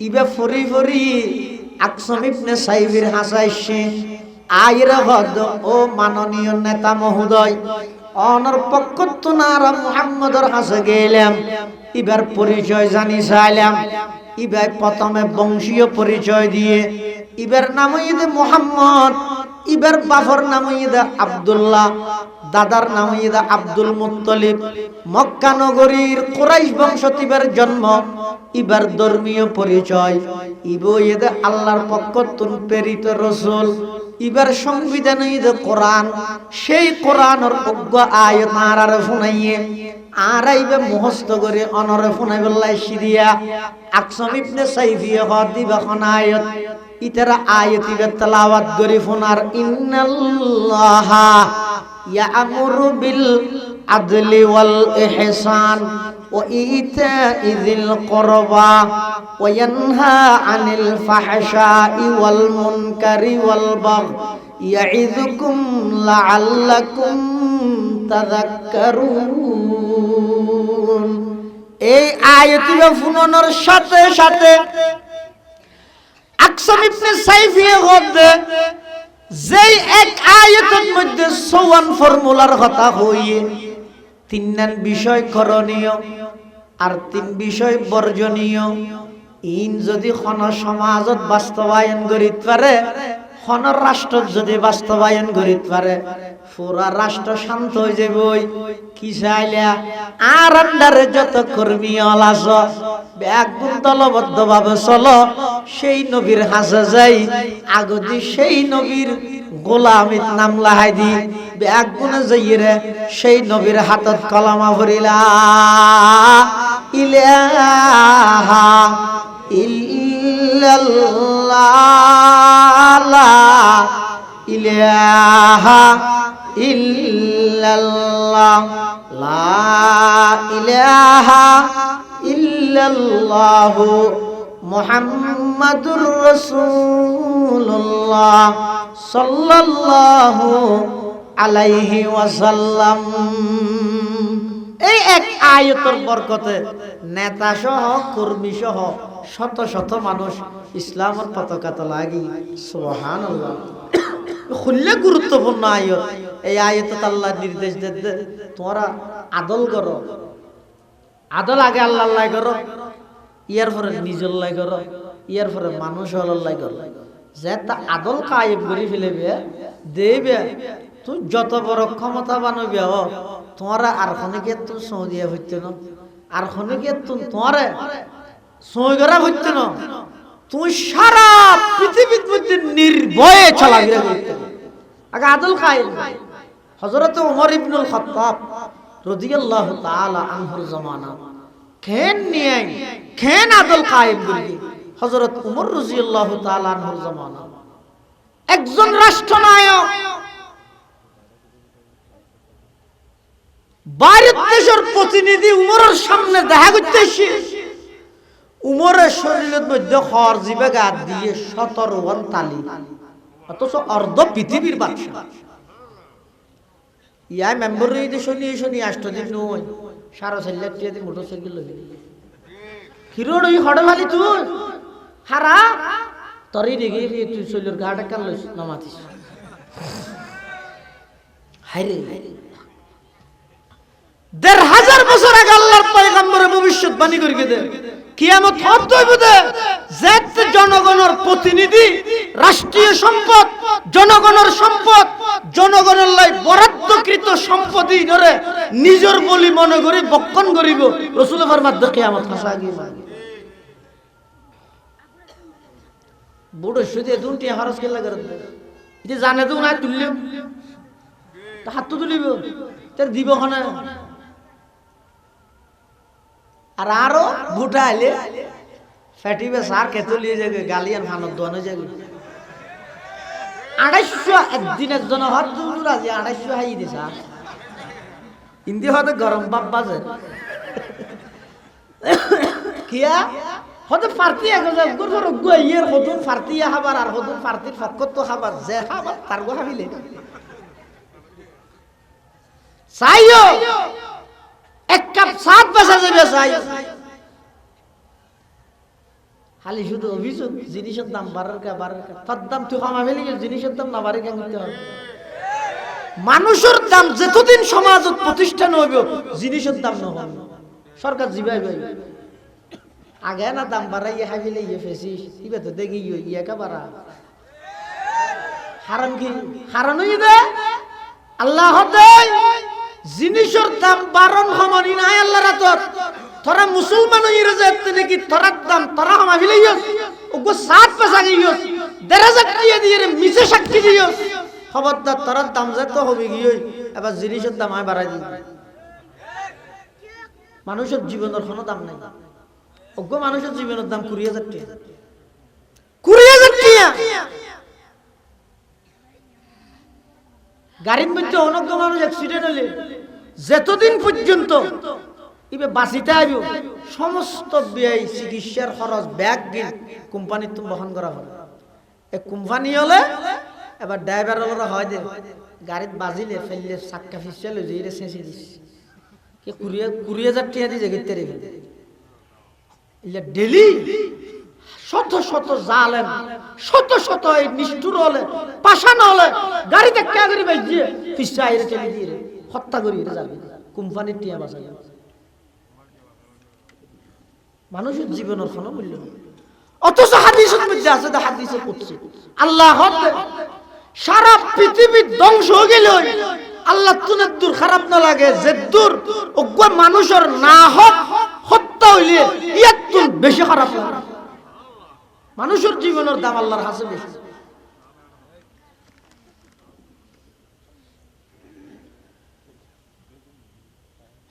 ইবা ফরি ফরি আকসাম ইবনে সাইফির হাসাইছে আইরা হদ ও মাননীয় নেতা মহোদয় অনর পক্ষতুনার মুহাম্মদর হাসে গেলাম ইবার পরিচয় জানি চাইলাম। ইবার প্রথমে বংশীয় পরিচয় দিয়ে ইবার নাম হইদে মুহাম্মদ, ইবার বাফর নাম হইদে আব্দুল্লাহ, দাদার নাম হইদে আব্দুল মুত্তালিব। মক্কা নগরীর কুরাইশ বংশত ইবার জন্ম, ইবার ধর্মীয় পরিচয় ইবো ইদে আল্লাহর পক্ষতুন প্রেরিত রাসূল এবার সংবিধানে যে কোরআন, সেই কোরআনের অজ্ঞ আয়াত আর শুনাইয়ে আর আইবে মুখস্থ করে অনরে শুনাই বললাই সিরিয়া আকসম ইবনে সাইফিয়ে হদিবা খন আয়াত ইতারা আয়াত ইবে তেলাওয়াত করে ফোনার ইন্নাল্লাহা ইয়ামুরু বিল আদলি ওয়াল ইহসান ওয়া ইতা'i যিল কুরবা ওয়া ইয়ানহা আনিল ফাহশাই ওয়াল মুনকারি ওয়াল বাগই ইয়াইযুকুম লাআল্লাকুম তাযাক্কারুন। এই আয়াতগুলো শুনানোর সাথে সাথে আকসম ইবনে সাইফিয়ে হদে যেই এক আয়াতের মধ্যে 54 ফর্মুলার কথা হইয়ে 3 বিষয় করণীয় আর 3 বিষয় বর্জনীয়, ইন যদি কোন সমাজত বাস্তবায়ন করিতে পারে, কোন রাষ্ট্র যদি বাস্তবায়ন করিতে পারে, পুরা রাষ্ট্র শান্ত হয়ে যাবে। কি চাইলা আর আন্ডারে যত কর্মী আলাস একদম দলবদ্ধ ভাবে চলো, সেই নবীর হাসে যাই আগদি সেই নবীর গোলামিত নাম লাহাই দি একগুণে যাইরে সেই নবীর হাতত কলমা ভরিলা ইলাহা ইল্লাল্লাহ ইলাহা ইল্লাল্লাহ লা ইলাহা ইল্লাল্লাহ মুহাম্মাদুর রাসূলুল্লাহ সাল্লাল্লাহু আলাইহি ওয়াসাল্লাম। এই এক আয়াতের বরকতে নেতা সহ কর্মী সহ শত শত মানুষ ইসলামের পতাকা লাগি। সুবহানাল্লাহ। খুললে গুরুত্বপূর্ণ আয়াত। এই আয়াতে আল্লাহ নির্দেশ দেন তোমরা আদল করো, আদল আগে আল্লাহর লাই করো, ইয়ার পরে নিজের লাই করো, ইয়ার পরে মানুষ লাই করো। যেটা আদল কায়েম করে ফেলবে দেবে, তুই যত বড় ক্ষমতা বানবে তোমরা আর খনিকে তুই সৌদিয়া হইতে না, আর খনিকে তোমার সৌগরা হইতে না, তুই সারা পৃথিবীর মধ্যে নির্ভয়ে চলাফেরা করতে আগে আদল কায়েম। হযরত ওমর ইবনুল খাত্তাব রাদিয়াল্লাহু তাআলা আনহুর জামানা খেন নিয়ে খেন আদল কায়েম করে হযরত ওমর রাদিয়াল্লাহু তাআলা আনহুর জামানা একজন রাষ্ট্রনায়ক বাইরের দেশের প্রতিনিধি উমরের সামনে দেখা করতেছে, উমরের শরীরের মধ্যে খর জিবে গা দিয়ে 17 তালি, অথচ অর্ধ পৃথিবীর বাদশা। ইয়া মেম্বার রইতে শনি আষ্টদিন নয় সারা সাইলার টিয়াতে মোটরসাইকেল লবি হিরোড ওই হড়ে ভালি তুই হারা তরি দেখে তুই শৈলের গাটা কাল নামাতিস। হায়রে ১,৫০০ বছর আগে আল্লাহর পয়গম্বরে ভবিষ্যৎবাণী করে দে কিয়ামত হইবে দে যে জনগণের প্রতিনিধি, রাষ্ট্রীয় সম্পদ, জনগণের সম্পদ, জনগণের লাই বরাদ্দকৃত সম্পত্তি ধরে নিজের বলি মনে করি বক্ষণ করিব। রাসূল ফরমাত দে কিয়ামত হাসা গিয়ে বুড়ো সুদে দুটি খরচ কেলা করে এটা জানে তো না, তুললে হাত তো তুলিব তার দিব খানা। আর আরো ভুটা আইলে ফেটিবে সার খেতে লিয়ে যাবে গালিয়ান ফানত দোয়ানো যাবে ২৫০ একদিন একজন হর দূর আছে ২৫০ হাই দিছে হিন্দি হতে গরম বাপ বাজে কিয়া হতে পার্টি ইয়ের হতুন পার্টি খাবার আর হতুন পার্টির ফকত খাবার যে খাবার তার গো খাবিলে চাইও এক কাপ সাত বেচা যাবে চাই খালি শুধু অভিযোগ জিনিসের দাম বাড়ার তার দাম তুই কমা ফেলি জিনিসের দাম না বাড়ে কেন দিতে হবে। মানুষের দাম যতদিন সমাজত প্রতিষ্ঠান হইব জিনিসের দাম না হবে সরকার জিবাই ভাই আগে না দাম বাড়াইয়া খাইলে ইয়ে ফেসিস ইবে তো দেখি ইয়েকা বাড়া হারাম কি হারান হয়ে দে আল্লাহ জিনিসের দাম বারণ সমানি নাই আল্লাহ রাতত তোরা মুসলমান হইরে যেতে নাকি তোরার দাম তোরা হামা ফেলে ইয়স ওগো সাত পেশা গিয়স দেড় টিয়া দিয়ে মিছে সাক্ষী দিও খবরদার তার দাম যেত হবে গিয়ে এবার জিনিসের দাম আয় বাড়াই দিই মানুষের জীবনের কোনো দাম নাই অজ্ঞ মানুষের জীবনের দাম 20,000 টাকা 20,000 টাকা গাড়ির মধ্যে অনজ্ঞ মানুষ অ্যাক্সিডেন্ট হলে যতদিন পর্যন্ত ইবে বাঁচিতে আইব সমস্ত ব্যয় চিকিৎসার খরচ ব্যাগ গিল কোম্পানির তুমি বহন করা হবে এই কোম্পানি হলে এবার ড্রাইভার হলে হয় দে গাড়িত বাজিলে ফেললে চাক্কা ফিসলে যে চেঁচি দিস কি 20,000 টাকা দিয়ে গেতে রে ইলে ডেলি শত শত জালেম শত শত এই নিষ্ঠুর হলে পাশান হলে গাড়িতে কে করে বেজিয়ে ফিসা আইরে চলে দিয়ে হত্যা করি যাবে কোম্পানির টিয়া বাঁচাই মানুষের জীবনের কোনো মূল্য নেই অথচ হাদিসের মধ্যে আছে হাদিসে কুদসি আল্লাহ সারা পৃথিবী ধ্বংস হয়ে গেল আল্লাহ তুনে দূর খারাপ না লাগে যে দূর অজ্ঞ মানুষের না হক হত্যা হইলে ইয়াত বেশি খারাপ লাগে মানুষের জীবনের দাম আল্লাহর কাছে বেশি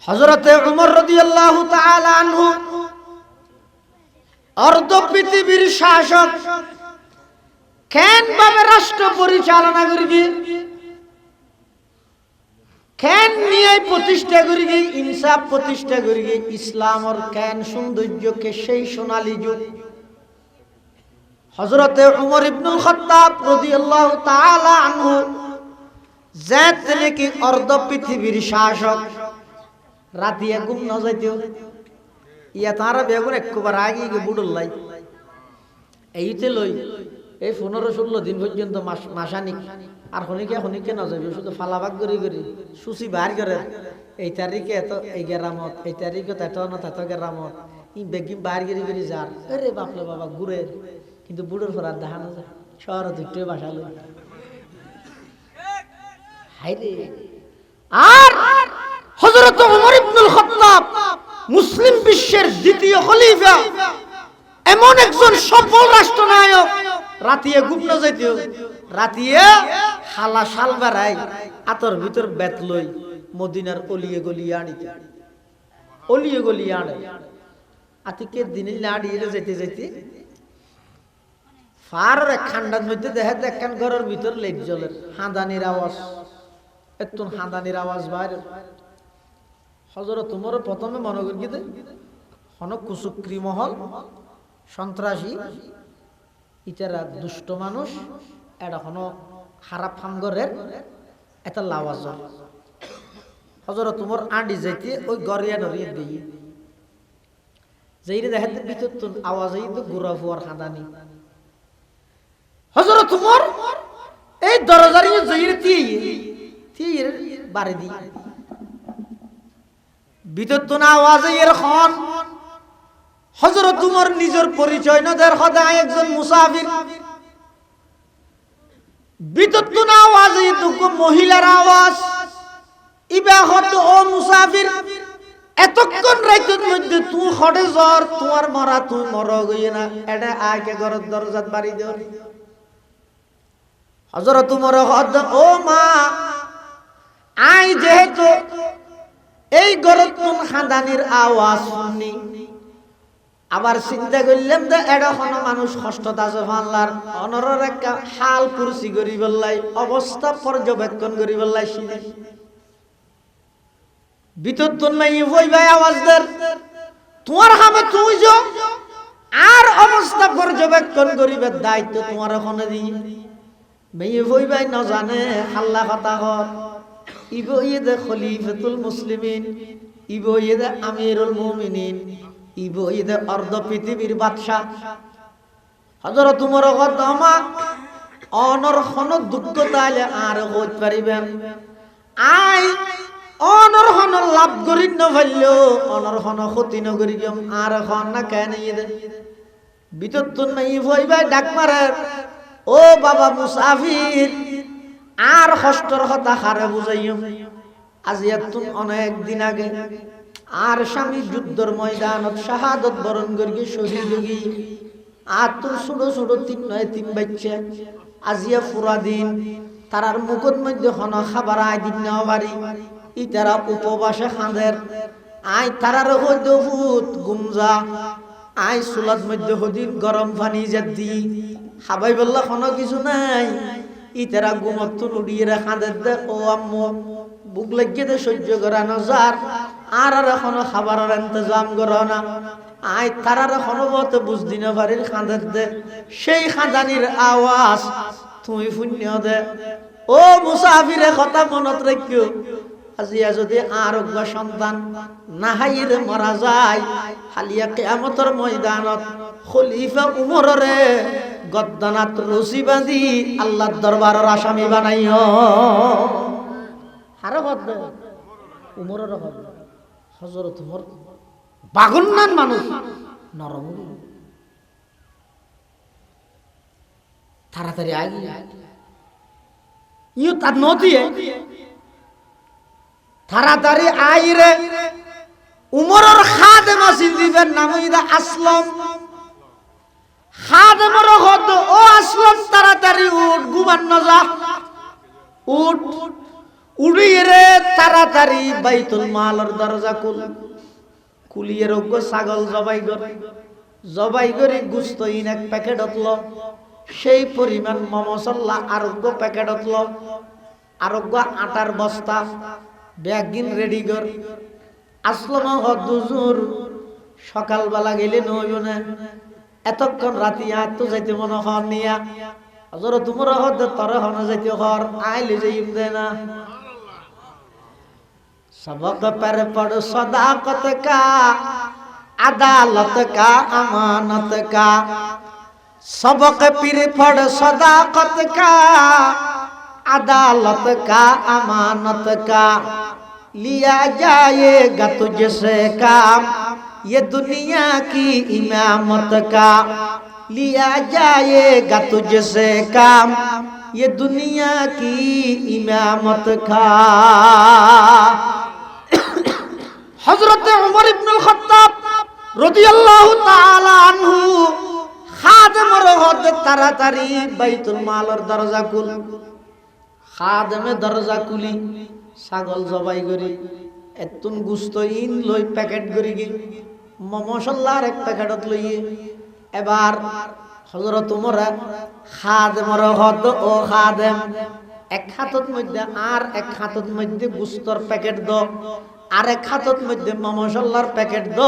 হযরতে উমর রাদিয়াল্লাহু তাআলা আনহু অর্ধ পৃথিবীর শাসক কেন ভাবে রাষ্ট্র পরিচালনা করিবি কেন নিয়ে প্রতিষ্ঠা করিবি ইনসাফ প্রতিষ্ঠা করিবি ইসলামের কেন সৌন্দর্যকে সেই সোনালী যুগ হযরতে উমর ইবনুল খাত্তাব রাদিয়াল্লাহু তাআলা আনহু জাত নাকি অর্ধ পৃথিবীর শাসক রাতিয়া ঘুম না যাইতেও ইয়া তারা বেগুন একবার আগে গিয়ে বুড়ুল্লাই এইতে লই এই 15-16 দিন পর্যন্ত মাসানিক আর খনিকে না যাবে শুধু ফালাবাগ করি করি সুচি বার করে এই তারিখে এত এই গেরামত এই তারিখে এত না এত গেরামত ই বেগিম বার করি যার আরে বাপলে বাবা ঘুরে কিন্তু বুড়োর ফরার দেখানো যায় শহর দুটো বাসা লই হাইরে আর হযরত ওমর ইবনুল খাত্তাব মুসলিম বিশ্বের দ্বিতীয় খলিফা এমন একজন সফল রাষ্ট্রনায়ক রাতিয়া গুপ্ত যাইতো রাতিয়া হালা শাল বেড়াই আতর ভিতর বেত লই মদিনার অলিয়ে গলিয়ে আনিতে অলিয়ে গলিয়ে আনে আতিকে দিনে লাড়িয়ে যেতে যেতে ফার খান্ডার মধ্যে দেখে দেখেন ঘরের ভিতর লাইট জ্বলে হাঁদানির আওয়াজ একটু হাঁদানির আওয়াজ বাইরে হযরত উমর প্রথমে মনে করি কি হন কুচক্রি মহল সন্ত্রাসী ইতারা দুষ্ট মানুষ এটা হন খারাপ কাম করে এটা লাওয়াজ হযরত উমর আঁডি যাইতে ওই গড়িয়া নড়িয়ে দিয়ে যেইরে দেখাতে ভিতর তো আওয়াজ এই তো গুড়া ফুয়ার হাঁদানি হযরত উমর এই দরজার যেইরে দিয়ে বাড়ি দিয়ে ভিতর তো না আওয়াজে এরকম হযরত উমর নিজের পরিচয় না দেয় খোদায় একজন মুসাফির ভিতর তো না আওয়াজে তো মহিলার আওয়াজ ইবা হত ও মুসাফির এতক্ষণ রাইতের মধ্যে তুই খড়ে জ্বর তোমার মরা তুই মর গইয়ে না এটা আগে ঘরের দরজাত বাড়ি দেও হযরত উমর হদ ও মা আই যেহেতু এই ঘরের কোন খাদানির আওয়াজ শুনি আবার চিন্তা করলাম যে এরকম মানুষ কষ্টত আছে আল্লাহর অনরের একটা হাল কুরসি করি বললাই অবস্থা পর্যবেক্ষণ করি বললাই শুনি ভিতর তো নাই ওই ভাই আওয়াজ দের তোমার হামে তুই যো আর অবস্থা পর্যবেক্ষণ করিবে দায়িত্ব তোমার ওখানে দিই মেয়ে ওই ভাই না জানে আল্লাহ কথা হর ইবো ইদে খলিফাতুল মুসলিমিন ইবো ইদে আমিরুল মুমিনিন ইবো ইদে অর্ধ পৃথিবীর বাদশা হযরত উমর গদমা অনর খন দুঃখ তাইলে আর হইত পারিবেন আই অনর খন লাভ করি ন ভাইলো অনর খন ক্ষতি ন করি আর খন না কেন ইদে ভিতর তো নাই ভই ভাই ডাক মারে ও বাবা মুসাফির আর কষ্টর কথা হারে বুঝাইও আজি এতন অনেক দিন আগে আর স্বামী যুদ্ধের ময়দানত শাহাদত বরণ করি শহীদ হই আর তোর ছোট ছোট তিন বাচ্চা আজিয়া পুরা দিন তারার মুখত মধ্যে হন খাবার আয় দিন নেওয়া বাড়ি ই তারা উপবাসে খাঁদের আয় তারার হইতে হুত গুমজা আয় চুলাত মধ্যে হদিন গরম পানি যে দি খাবাই বললা কোনো কিছু নাই ই তারা গুমত উড়িয়ে খাঁদের দে ও আম্মু বুক লাগিয়ে দে সহ্য করানো যার আর এখনো খাবারের ইন্তজাম করো না আয় তারার এখনো বলতে বুঝদি না বাড়ির খাঁদের দে সেই খাঁদানির আওয়াজ তুমি শূন্য দে ও মুসাফিরে কথা মনত রাখিও আজিয়া যদি আরোগ্য সন্তান নাহাইর মারা যায় হালিয়া কিয়ামতের ময়দানত খলিফা উমররে গদ্দানাত রশি বাঁধি আল্লাহর দরবারের আসামি বানাইও হারে হদ্দে উমরের হদ্দে হযরত উমর বাগন্নান মানুষ নরম তাড়াতাড়ি আগে ইউ তার নদীয়ে তাড়াতাড়ি আইরে উমরের খাদেম আছিল দিবেন নাম ইদা আসলম খাদেমর হদ ও আসলম তাড়াতাড়ি উঠ ঘুমান না যা উঠ উড়িয়ে রে তাড়াতাড়ি বাইতুল মালের দরজা কুলিয়ে রোগ্য ছাগল জবাই করে গুস্ত ইন এক প্যাকেট হতল সেই পরিমাণ মমসল্লা আরোগ্য প্যাকেট হতল আরোগ্য আটার বস্তা ব্যাগিন রেডি কর আসলাম হদ্দুজুর সকালবেলা গেলে নইব না এতক্ষণ রাতি আর তো যাইতে মনে হন নিয়া হজর তোমার হদ তরে হন যাইতে হর আইলে যাইম দে না सबक पर पढ़ सदाकत का अदालत का अमानत का सबक पर पढ़ सदाकत का अदालत का अमानत का लिया जाएगा तुझसे काम ये दुनिया की इमामत का लिया जाएगा तुझसे काम ये दुनिया की इमामत का हजरत उमर इब्नुल खत्ताब রাদিয়াল্লাহু তাআলা আনহু খাদেমের হতে তাড়াতাড়ি বাইতুল মালের দরজা খুল খাদেমে দরজা খুলি ছাগল জবাই করি এতুন গুস্ত ইন লই প্যাকেট করি গি মশলার এক প্যাকেটত লইয়ে এবার হযরত উমর খাদেমের হত ও খাদেম এক হাতত মধ্যে আর এক হাতত মধ্যে গুস্তর প্যাকেট দ আর এক হাতত মধ্যে মশলার প্যাকেট দ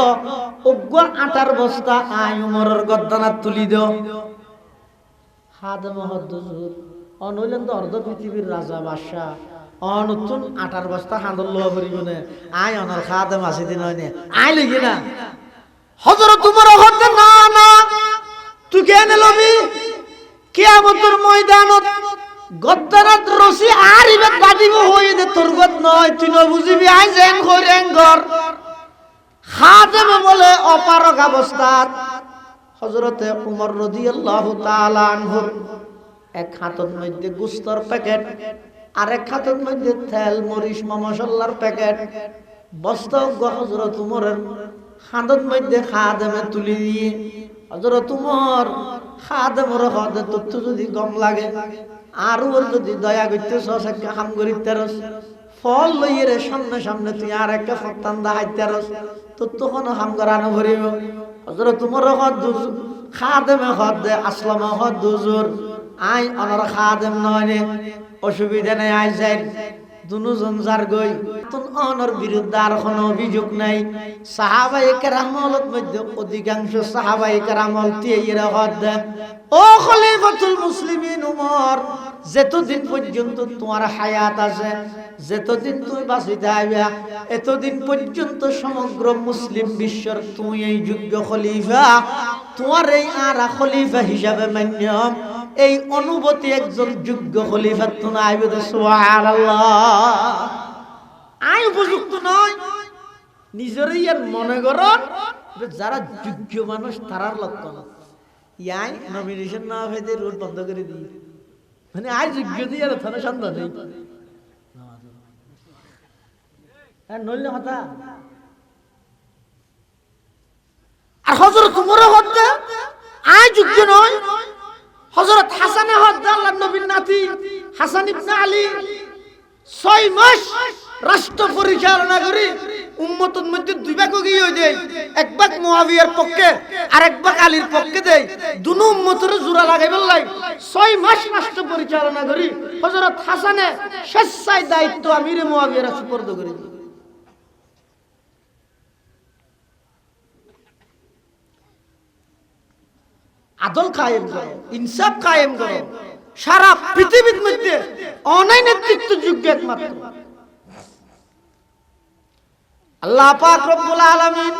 অজ্ঞ আটার বস্তা আয় উমরের গদ্দানাত তুলি দ খাদেম হদ্দুর অনইলেন তো অর্ধ পৃথিবীর রাজা বাদশা অনতুন আটার বস্তা হাঁদল লওয়া করিব না আয় অনার খাদেম আছে দিন হয়নি আয় লইগে না হযরত উমর হদ্দে না না তুই কেন লবি কিয়ামতের ময়দানত গদ্দানাত রশি আর ইবে কাটিব হই দে তোর গত নয় তুই ন বুঝিবি আই যেন করেন ঘর খাদেম বলে অপারক অবস্থাত হযরতে উমর রাদিয়াল্লাহু তাআলা আনহু এক হাতত মধ্যে গুস্তর প্যাকেট আর এক হাতত মধ্যে তেল মরিচ মশলার প্যাকেট বস্তা হযরত উমরের হাতত মধ্যে খাদেমে তুলি দিয়ে হযরত উমর খাদেমের হদে তথ্য যদি কম লাগে আর ওর যদি দয়া করতে সসাকে হাম করিতেরস ফল লইয়ে রে সামনে সামনে তুই আর একটা ফতান দাহাইতেরস তোর তখন হাম করানো ভরিব হযরত উমর হদ খাদেমে হদ আসলাম হদ দুজুর আই অনর খাদেম নয় অসুবিধা নেই আই যাই দুজন যার গই তুন অনর বিরুদ্ধে আর কোনো অভিযোগ নাই সাহাবায়ে কেরামত মধ্যে অধিকাংশ সাহাবায়ে কেরামত তিয়েরা হদ ও খলিফাতুল মুসলিমিন উমর যতদিন পর্যন্ত তোমার হায়াত আছে যতদিন তুমি বাঁচিতে আইবা এতদিন পর্যন্ত সমগ্র মুসলিম বিশ্বের তুমি এই যোগ্য খলিফা তোমার এই আর খলিফা হিসাবে মান্যম এই অনুভূতি একজন যোগ্য খলিফা তুমি আইবে তো সুবহানাল্লাহ আই উপযুক্ত নয় নিজেরই আর মনে করেন যারা যোগ্য মানুষ তারার লক্ষণ ইয়াই নমিনেশন না হইতে রোড বন্ধ করে দিই মানে আই যোগ্য দিয়ে আর থানা সন্দেহ নেই আর নইলে কথা আর হযরত উমর হত্যা আই যোগ্য নাতি হাসান ইবনে আলী 6 মাস রাষ্ট্র পরিচালনা করে উম্মতের মধ্যে দুই ভাগ গিয়ে দেয়, এক ভাগ মুয়াবিয়ার পক্ষে আর এক ভাগ আলীর পক্ষে দেয়। দুনো উম্মতের জোড়া লাগাই বললাই 6 মাস রাষ্ট্র পরিচালনা করি হযরত হাসানে স্বেচ্ছায় দায়িত্ব আমিরে মুয়াবিয়ার সুপর্দ করে দিল। আদল কায়েম করো, ইনসাফ কায়েম করো। সারা পৃথিবীর মধ্যে অনলাইন নেতৃত্ব যোগ্য একমাত্র আল্লাহ পাক রব্বুল আলামিন।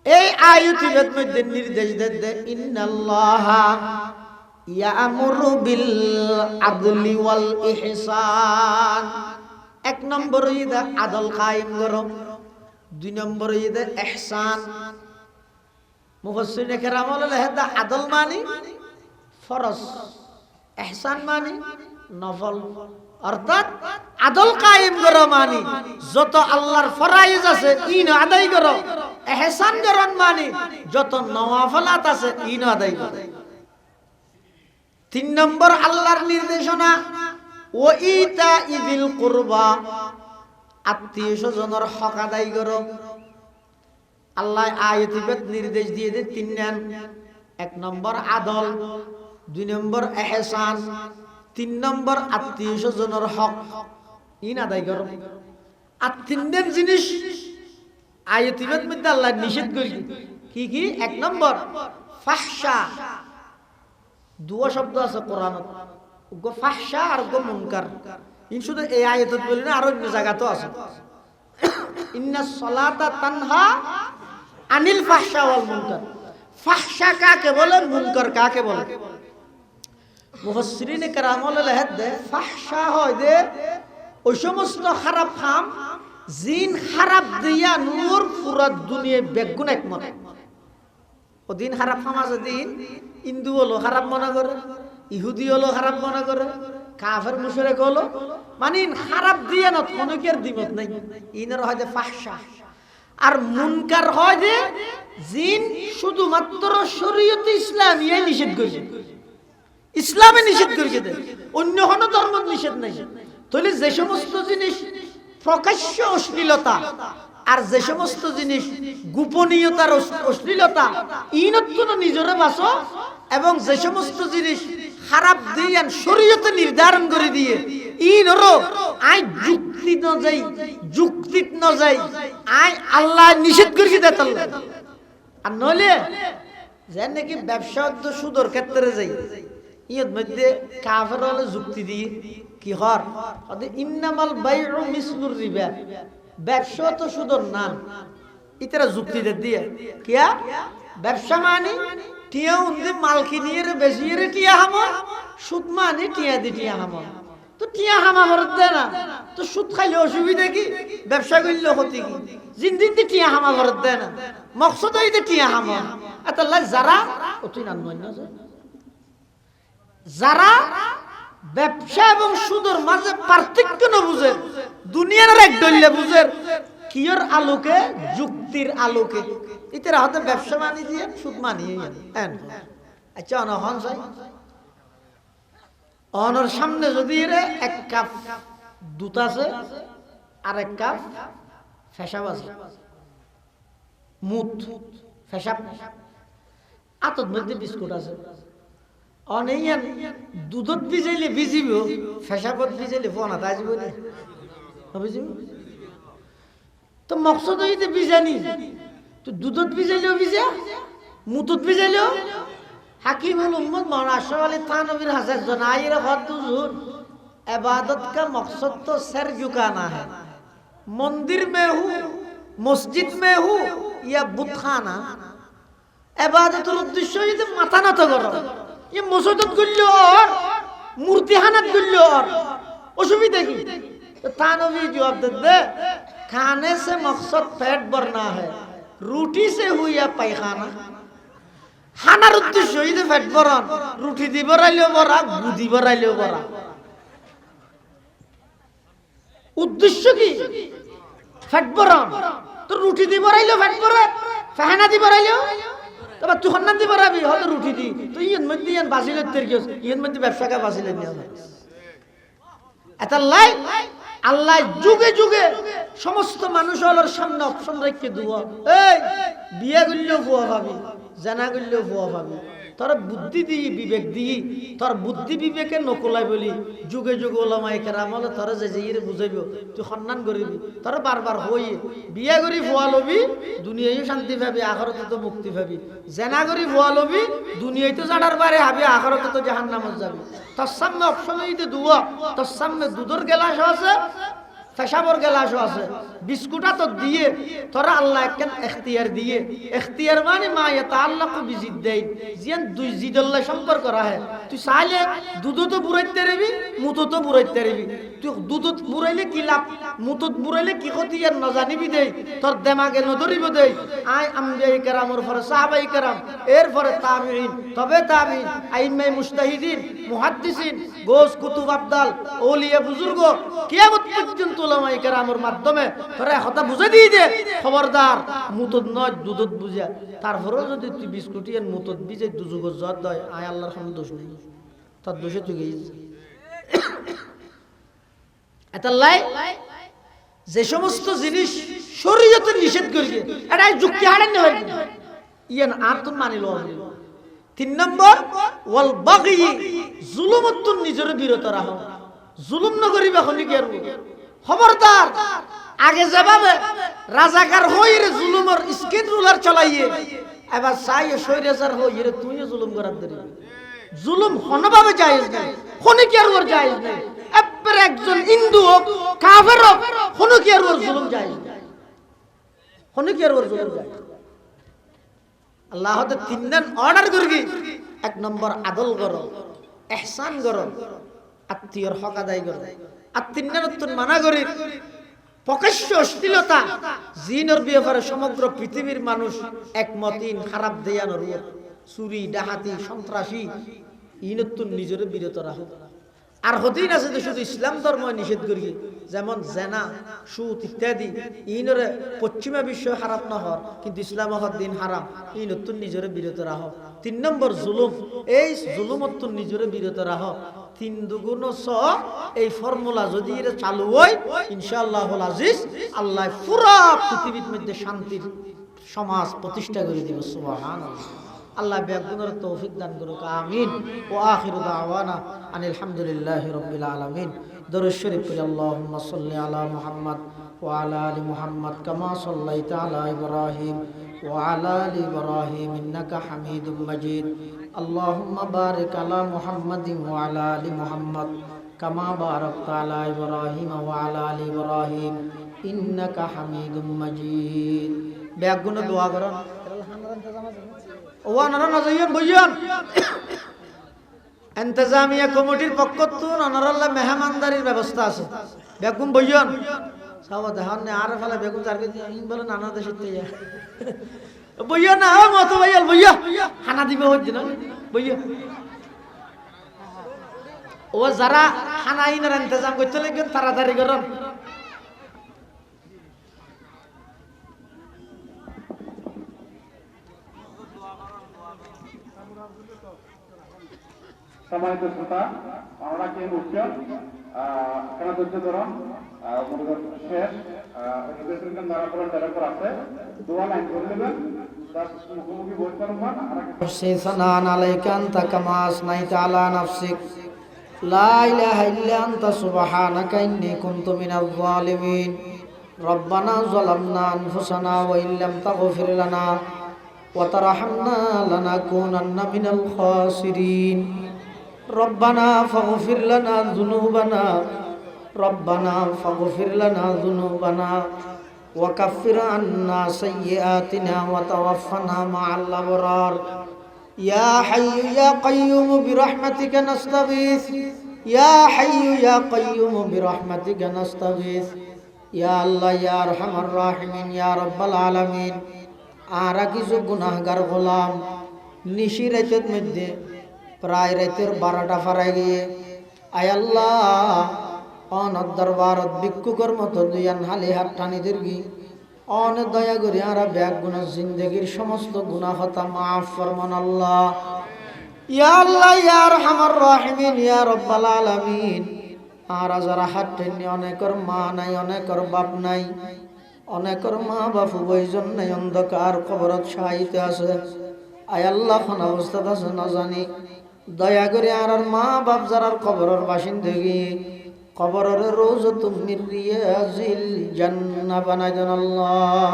এই আয়াতের মধ্যে নির্দেশ দেন, ইন্নাল্লাহা ইয়ামুরু বিল আদলি ওয়াল ইহসান। 1 নম্বর ইদা আদল কায়েম করো, 2 নম্বর ইদা ইহসান। মুফাসসিরিনে কেরাম বলেন আদল মানে ফরজ, ইহসান মানে নফল। অর্থাৎ আদল কায়েম করো মানে যত আল্লাহর ফরাইজ আছে ইন আদায় করো, ইহসান করো মানে যত নওয়াফিলাত আছে ইন আদায় করো। 3 নম্বর আল্লাহর নির্দেশনা ওয়া ইতাইযিল কুরবা, আত্মীয় স্বজনের হক আদায় করো। আল্লাহ আয়াতে নির্দেশ দিয়ে দেন 3 নেন, 1 নম্বর আদল, 2 নম্বর ইহসান, 3 নম্বর আত্মীয় স্বজনের হক ইন আদায় করো। আর 3 জিনিস আয়াতে মধ্যে আল্লাহ নিষেধ করি কি কি? 1 নম্বর ফাহশা, 2 শব্দ আছে কোরআনত, গো ফাহশা আর গো মুনকার। ইন শুধু এই আয়াতত বলি না, আর অন্য জায়গাতেও আছে। ইন্নাস সালাতা তানহা আনিল ফাহশা ওয়াল মুনকার। ফাহশা কাকে বলে, মুনকার কাকে বলে? মুফাসসিরিনে কেরাম বলেন ফাহশা হয় যে ওই সমস্ত খারাপ কাম জিন খারাপ দিয়া নূর পুরা দুনিয়া বেগুন একমত। ও দিন খারাপ কাম আছে, দিন হিন্দু হলো খারাপ মনে করে, ইহুদি হলো খারাপ মনে করে, কাফের মুশরিক হলো, মানে খারাপ দিয়া না অনেকের দ্বিমত নাই। ইনার হয় যে ফাহশা। আর মুনকার হয় যে জিন শুধুমাত্র শরীয়তে ইসলামিয়ে নিষেধ করেছে, ইসলামে নিষেধ করেছে, অন্য কোনো ধর্ম নিষেধ নাই। তাহলে যে সমস্ত জিনিস প্রকাশ্য অশ্লীলতা আর যে সমস্ত জিনিস গোপনীয়তার অশ্লীলতা ইনত্তন নিজরে বাঁচো, এবং যে সমস্ত জিনিস খারাপ দিয়ে শরীয়তে নির্ধারণ করে দিয়ে ইনরো আই যুক্তি ন যাই, যুক্তিত ন যাই, আই আল্লাহ নিষেধ করেছি দে। আর নইলে যে নাকি ব্যবসা সুদর ক্ষেত্রে যাই, ইয়ের মধ্যে কাফের হলে যুক্তি দিয়ে কি হর ইন্নামাল বাইউ মিসলুর রিবা, ব্যবসা তো সুদর নাম, ইতারা যুক্তি দিয়ে কিয়া ব্যবসা মানে টিয়া উন্দি মাল কিনিয়ে বেশি রে টিয়া হামো, সুদ মানে টিয়া দি টিয়া হামো। তো টিয়া হামা ভরত দেয় না, তো সুদ খাইলে অসুবিধা কি, ব্যবসা করলে ক্ষতি কি? জিন্দিন দি টিয়া হামা ভরত দেয় না, মকসদ হইতে টিয়া হামা। আল্লাহ যারা অতি নাম যারা ব্যবসা এবং সুদের মাঝে পার্থক্য না বুঝে, দুনিয়ার এক দলিলে বুঝে, কিয়র আলোকে, যুক্তির আলোকে, ইতারা হতে ব্যবসা মানি দিয়ে সুদ মানিয়ে আচ্ছা অনহন চাই অনর সামনে যদি এর 1 কাপ দুধ আছে আর 1 কাপ ফেসাব আছে, মুত ফেসাব, আতত মধ্যে বিস্কুট আছে, অনেক দুধত ভিজাইলে ভিজিব, ফেসাবত ভিজাইলে ফোনাতে আসবো না, বুঝিব তো মকসদ হইতে ভিজানি, তো দুধত ভিজাইলেও ভিজা, মুতত ভিজাইলেও। হাকিমুল উম্মত মৌলানা আশরাফ আলী থানভীর হাসান জনাইর হদ হুজুর, इबादत का मकसद तो सर झुकाना है, मंदिर में हूँ, मस्जिद में हूँ या बुतखाना, इबादत उद्देश्य ये माथा ना तो करो, ये मस्जिद गुल्लो और मूर्तिहानत गुल्लो और असुविधा की। तो थानवी जवाब दे, खाने से मकसद पेट भरना है, रोटी से हुई या पैखाना, खानार उद्देश्य ये पेट भरन, रोटी दी भराइलो भरा, गुदी भराइलो भरा, उद्देश्य की पेट भरन, तो रोटी दी भराइलो पेट भरे, फहना दी भराइलो তবে তুই সন্ধান দিব পারবি হয়তো রুটি দি তুই ইয়ের মধ্যে ইয়ান বাসি করতে গিয়েছ ইয়ের মধ্যে ব্যবসাকে বাসিলে নিয়ে এটা লাই আল্লাহ যুগে যুগে সমস্ত মানুষ হলোর সামনে অপশন রেখে দুয়া এই বিয়ে করলেও ভুয়া ভাবি জানা করলেও ভুয়া ভাবি তোর বুদ্ধি দিই বিবেক দিই তোর বুদ্ধি বিবেকে নকলাই বলি যুগে যুগে ওলামায়ে কেরাম হলে তোর যে যে বুঝাইব তুই সম্মান করিবি তোর বারবার হই বিয়ে করি ভুয়া লবি দুনিয়ায় শান্তি পাবি আখিরাতে তো মুক্তি পাবি জানা করি ভুয়া লবি দুনিয়ায় তো জানার বাইরে হাবি আখিরাতে তো জাহান্নামে যাবি তোর সামনে অপশন এই দুয়া তোর সামনে দুধের গ্লাস আছে পেশাবর গেলাসও আছে বিস্কুটা তো দিয়ে তোরা আল্লাহ একখান এখতিয়ার দিয়ে এখতিয়ার মানে মা ইয়াতাআল্লাকু বিজিদ্দাইন জিয়ান দুই জিদল্লা সম্পর্ক রাহে তুই চাইলে দুধ তো বুড়াইতে পারবি মুতো তো বুড়াইতে পারবি তুই দুধ বুড়াইলে কি লাভ মুতত বুড়াইলে কি ক্ষতি আর না জানিবি দেই তোর দেমাগে নধরিব দেই আই আম্বিয়ায়ে কেরামের পরে সাহাবায়ে কেরাম এরপরে তাবিঈন তবে তাবিঈন আইম্মায়ে মুজতাহিদিন মুহাদ্দিসিন গোস কুতুব আবদাল আউলিয়া বুজুর্গ কিয়ামত পর্যন্ত ওলামায়ে কেরামের মাধ্যমে তোরা কথা বুঝে দিয়ে দে খবরদার মুতদ নয় দুধত বুঝা তারপরেও যদি তুই বিস্কুটি আর মুতদ বিজে দুজুগত জত দেয় আয় আল্লাহর সামনে দোষ নেই তার দোষে তুই গেছিস এটা লাই যে সমস্ত জিনিস শরীয়তে নিষেধ করেছে এটা যুক্তি হারান না হয় ইয়ান আর তো মানিল 3 নম্বর ওয়াল বাগি জুলুমতুন নিজের বিরত রাখো জুলুম না করিবা খনি কি আর খবরদার আগে যেভাবে রাজাকার হইরে জুলুমের স্কিন রুলার চালাইয়ে এবার চাই সৈরাজার হইরে তুইও জুলুম করার দেরি জুলুম কোনোভাবে জায়েজ নাই খনি কি আর ওর জায়েজ নাই একবার একজন হিন্দু হোক কাফের হোক খনি কি আর ওর জুলুম জায়েজ নাই খনি কি আর ওর জুলুম জায়েজ আল্লাহ তো 3 দিন অর্ডার করবি 1 নম্বর আদল করো ইহসান করো আত্মীয়র হক আদায় করো আর 3 নম্বর মানা করি প্রকাশ্য অশ্লীলতা জিনের ব্যাপারে সমগ্র পৃথিবীর মানুষ একমতিন খারাপ দেয়ানোর চুরি ডাহাতি সন্ত্রাসী ইনতুন নিজের বিরত রাখো আর হতেই আছে যে শুধু ইসলাম ধর্ম নিষেধ করি যেমন জেনা সুদ ইত্যাদি ইনরে পশ্চিমা বিশ্ব হারাম না হওয়ার কিন্তু ইসলাম হওয়ার দিন হারাম ইনতুন নিজের বিরত রাখো 3 নম্বর জুলুম এই জুলুমতুন নিজের বিরত রাখো 3 দুগুণ 100 এই ফর্মুলা যদি এর চালু হয় ইনশাআল্লাহুল আজিজ আল্লাহ পুরো পৃথিবীর মধ্যে শান্তির সমাজ প্রতিষ্ঠা করে দিবে সুবহানাল্লাহ আল্লাহ বেগুনের তৌফিক দান করুক আমিন ওয়া আখিরু দাওয়ানা আনিল হামদুলিল্লাহি রাব্বিল আলামিন দরুদ শরীফ পড়ি আল্লাহুম্মা সাল্লি আলা মুহাম্মদ ওয়া আলা আলি মুহাম্মদ কামা সাল্লাইতা আলা ইব্রাহিম ওয়া আলা আলি ইব্রাহিম ইন্নাকা হামিদুম মাজিদ আল্লাহুম্মা বারিক আলা মুহাম্মাদিন ওয়া আলা আলি মুহাম্মদ কামা বারাকতা আলা ইব্রাহিম ওয়া আলা আলি ইব্রাহিম ইন্নাকা হামিদুম মাজিদ বেগুনের দোয়া করুন ওয়ানারা নাজাইয়ান বইয়ান ইন্তেজামিয়া কমিটির পক্ষ থেকে অনারাল্লাহ মেহমানদারির ব্যবস্থা আছে বেগুন বইয়ান সাবা দেখান নে আর ফেলা বেগুন চার কেজি ইন বলে নানা দেশে থেকে বইয়া না মত ভাইয়াল বইয়া খানা দিবে হচ্ছে না বইয়া ও যারা খানা ইনার ইন্তজাম করতে লাগবে তাড়াতাড়ি করুন সম্মানিত শ্রোতা আমরা কে উচ্চন কেন ধৈর্য ধরুন শেষ নারাপুরান ডেরাপুর আছে দোয়া লাইন করে নেবেন মুখোমুখি বই করবেন সালান আলাইকা আনতা কামা আসনাইতা আলা নাফসিক লা ইলাহা ইল্লা আনতা সুবহানাকা ইন্নী কুনতু মিনাজ জালিমিন রব্বানা যালামনা আনফুসানা ওয়া ইল্লাম তাগফির লানা ওয়া তারহামনা লানাকুনান্না মিনাল খাসিরিন ربنا فاغفر لنا ذنوبنا ربنا فاغفر لنا ذنوبنا وكفر عنا سيئاتنا وتوفنا مع الأبرار يا حي يا قيوم برحمتك نستغيث يا حي يا قيوم برحمتك نستغيث يا الله يا أرحم الراحمين يا رب العالمين আরা কিছু গুনাহগার গোলাম নিশি রাতের মধ্যে প্রায় রাতের 12টা ফারাই গিয়ে আয় আল্লাহ অনদ দরবারত ভিক্ষুকের মতো দুইয়ান হালি হাত টানি দীর্ঘি অনেক দয়া করি আর ব্যাগ গুনাহ জিন্দগির সমস্ত গুনাহ হতা মাফ ফরমান আল্লাহ। ইয়া আল্লাহ ইয়া আরহামার রাহিমিন ইয়া রাব্বাল আলামিন। আর যারা হাত টেনে অনেকের মা নাই, অনেকের বাপ নাই, অনেকের মা বাপ উভয়জন নাই, অন্ধকার কবরত শায়িতে আছে। আয় আল্লাহ কোন অবস্থাত আছে না জানি, দয়া করে আর মা বাপ যারার কবরের বাসিন্দগি কবরের রওজাতুম মিন রিয়াজিল জান্নাহ বানাই দেন আল্লাহ।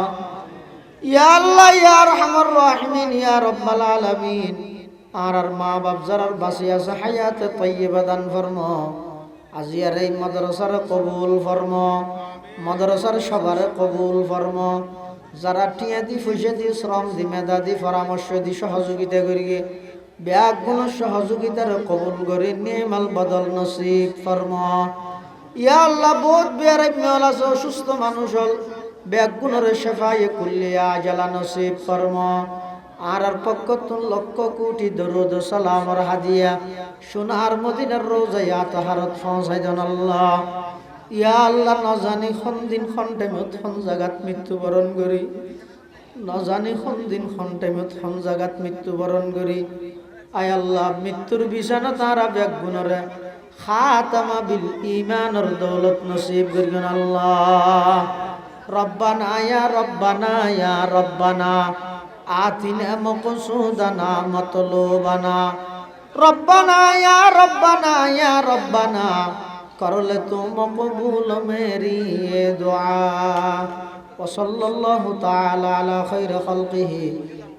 ইয়া আল্লাহ ইয়া আরহামার রাহিমিন ইয়া রাব্বাল আলামিন। আর মা বাপ যারার বাঁচি আছে হায়াতে তাইয়্যিবা দান ফরমা। আজিয়ার এই মাদ্রাসার কবুল ফরমা, মাদ্রাসার সবার কবুল ফরমা। যারা টিয়া দি পয়সা দি শ্রম দি মেধা দি পরামর্শ দি সহযোগিতা করিয়ে ব্যাগ গুণ সহযোগিতার কবুল করে নেমাল বদল নসিব ফরমা। ইয়া আল্লাহ বহুত বেয়ারে মেল আছে, অসুস্থ মানুষ হল ব্যাগ গুণরে শেফায়ে কুল্লিয়া জালা নসিব ফরমা। আর পক্ষ তুন লক্ষ কোটি দরুদ সালামর হাদিয়া সোনার মদিনার রোজায় তাহারত পৌঁছাই দেন আল্লাহ। ইয়া আল্লাহ ন জানি খন দিন খন টাইমত খন জাগাত মৃত্যুবরণ করি, ন জানি খন দিন খন টাইমত খন জাগাত মৃত্যুবরণ করি। আয় আল্লাহ মৃত্যুর বিছানা তারা ব্যাগ গুণরে খাতামা বিল ঈমানের দৌলত নসিব করিবেন আল্লাহ। রব্বানা ইয়া রব্বানা ইয়া রব্বানা আতিনা মাকসুদানা মাতলুবানা। রব্বানা ইয়া রব্বানা ইয়া রব্বানা করলে তো মকবুল মেরি এ দুআ। ওয়া সাল্লাল্লাহু তাআলা আলা খায়রি খালকিহি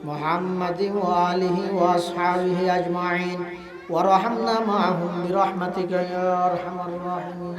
মুহাম্মাদিন ওয়া আলিহি ওয়া আসহাবিহি আজমাইন ওয়া রাহমনা মাআহুম বিরহমাতিকা ইয়া আরহামার রাহিমিন।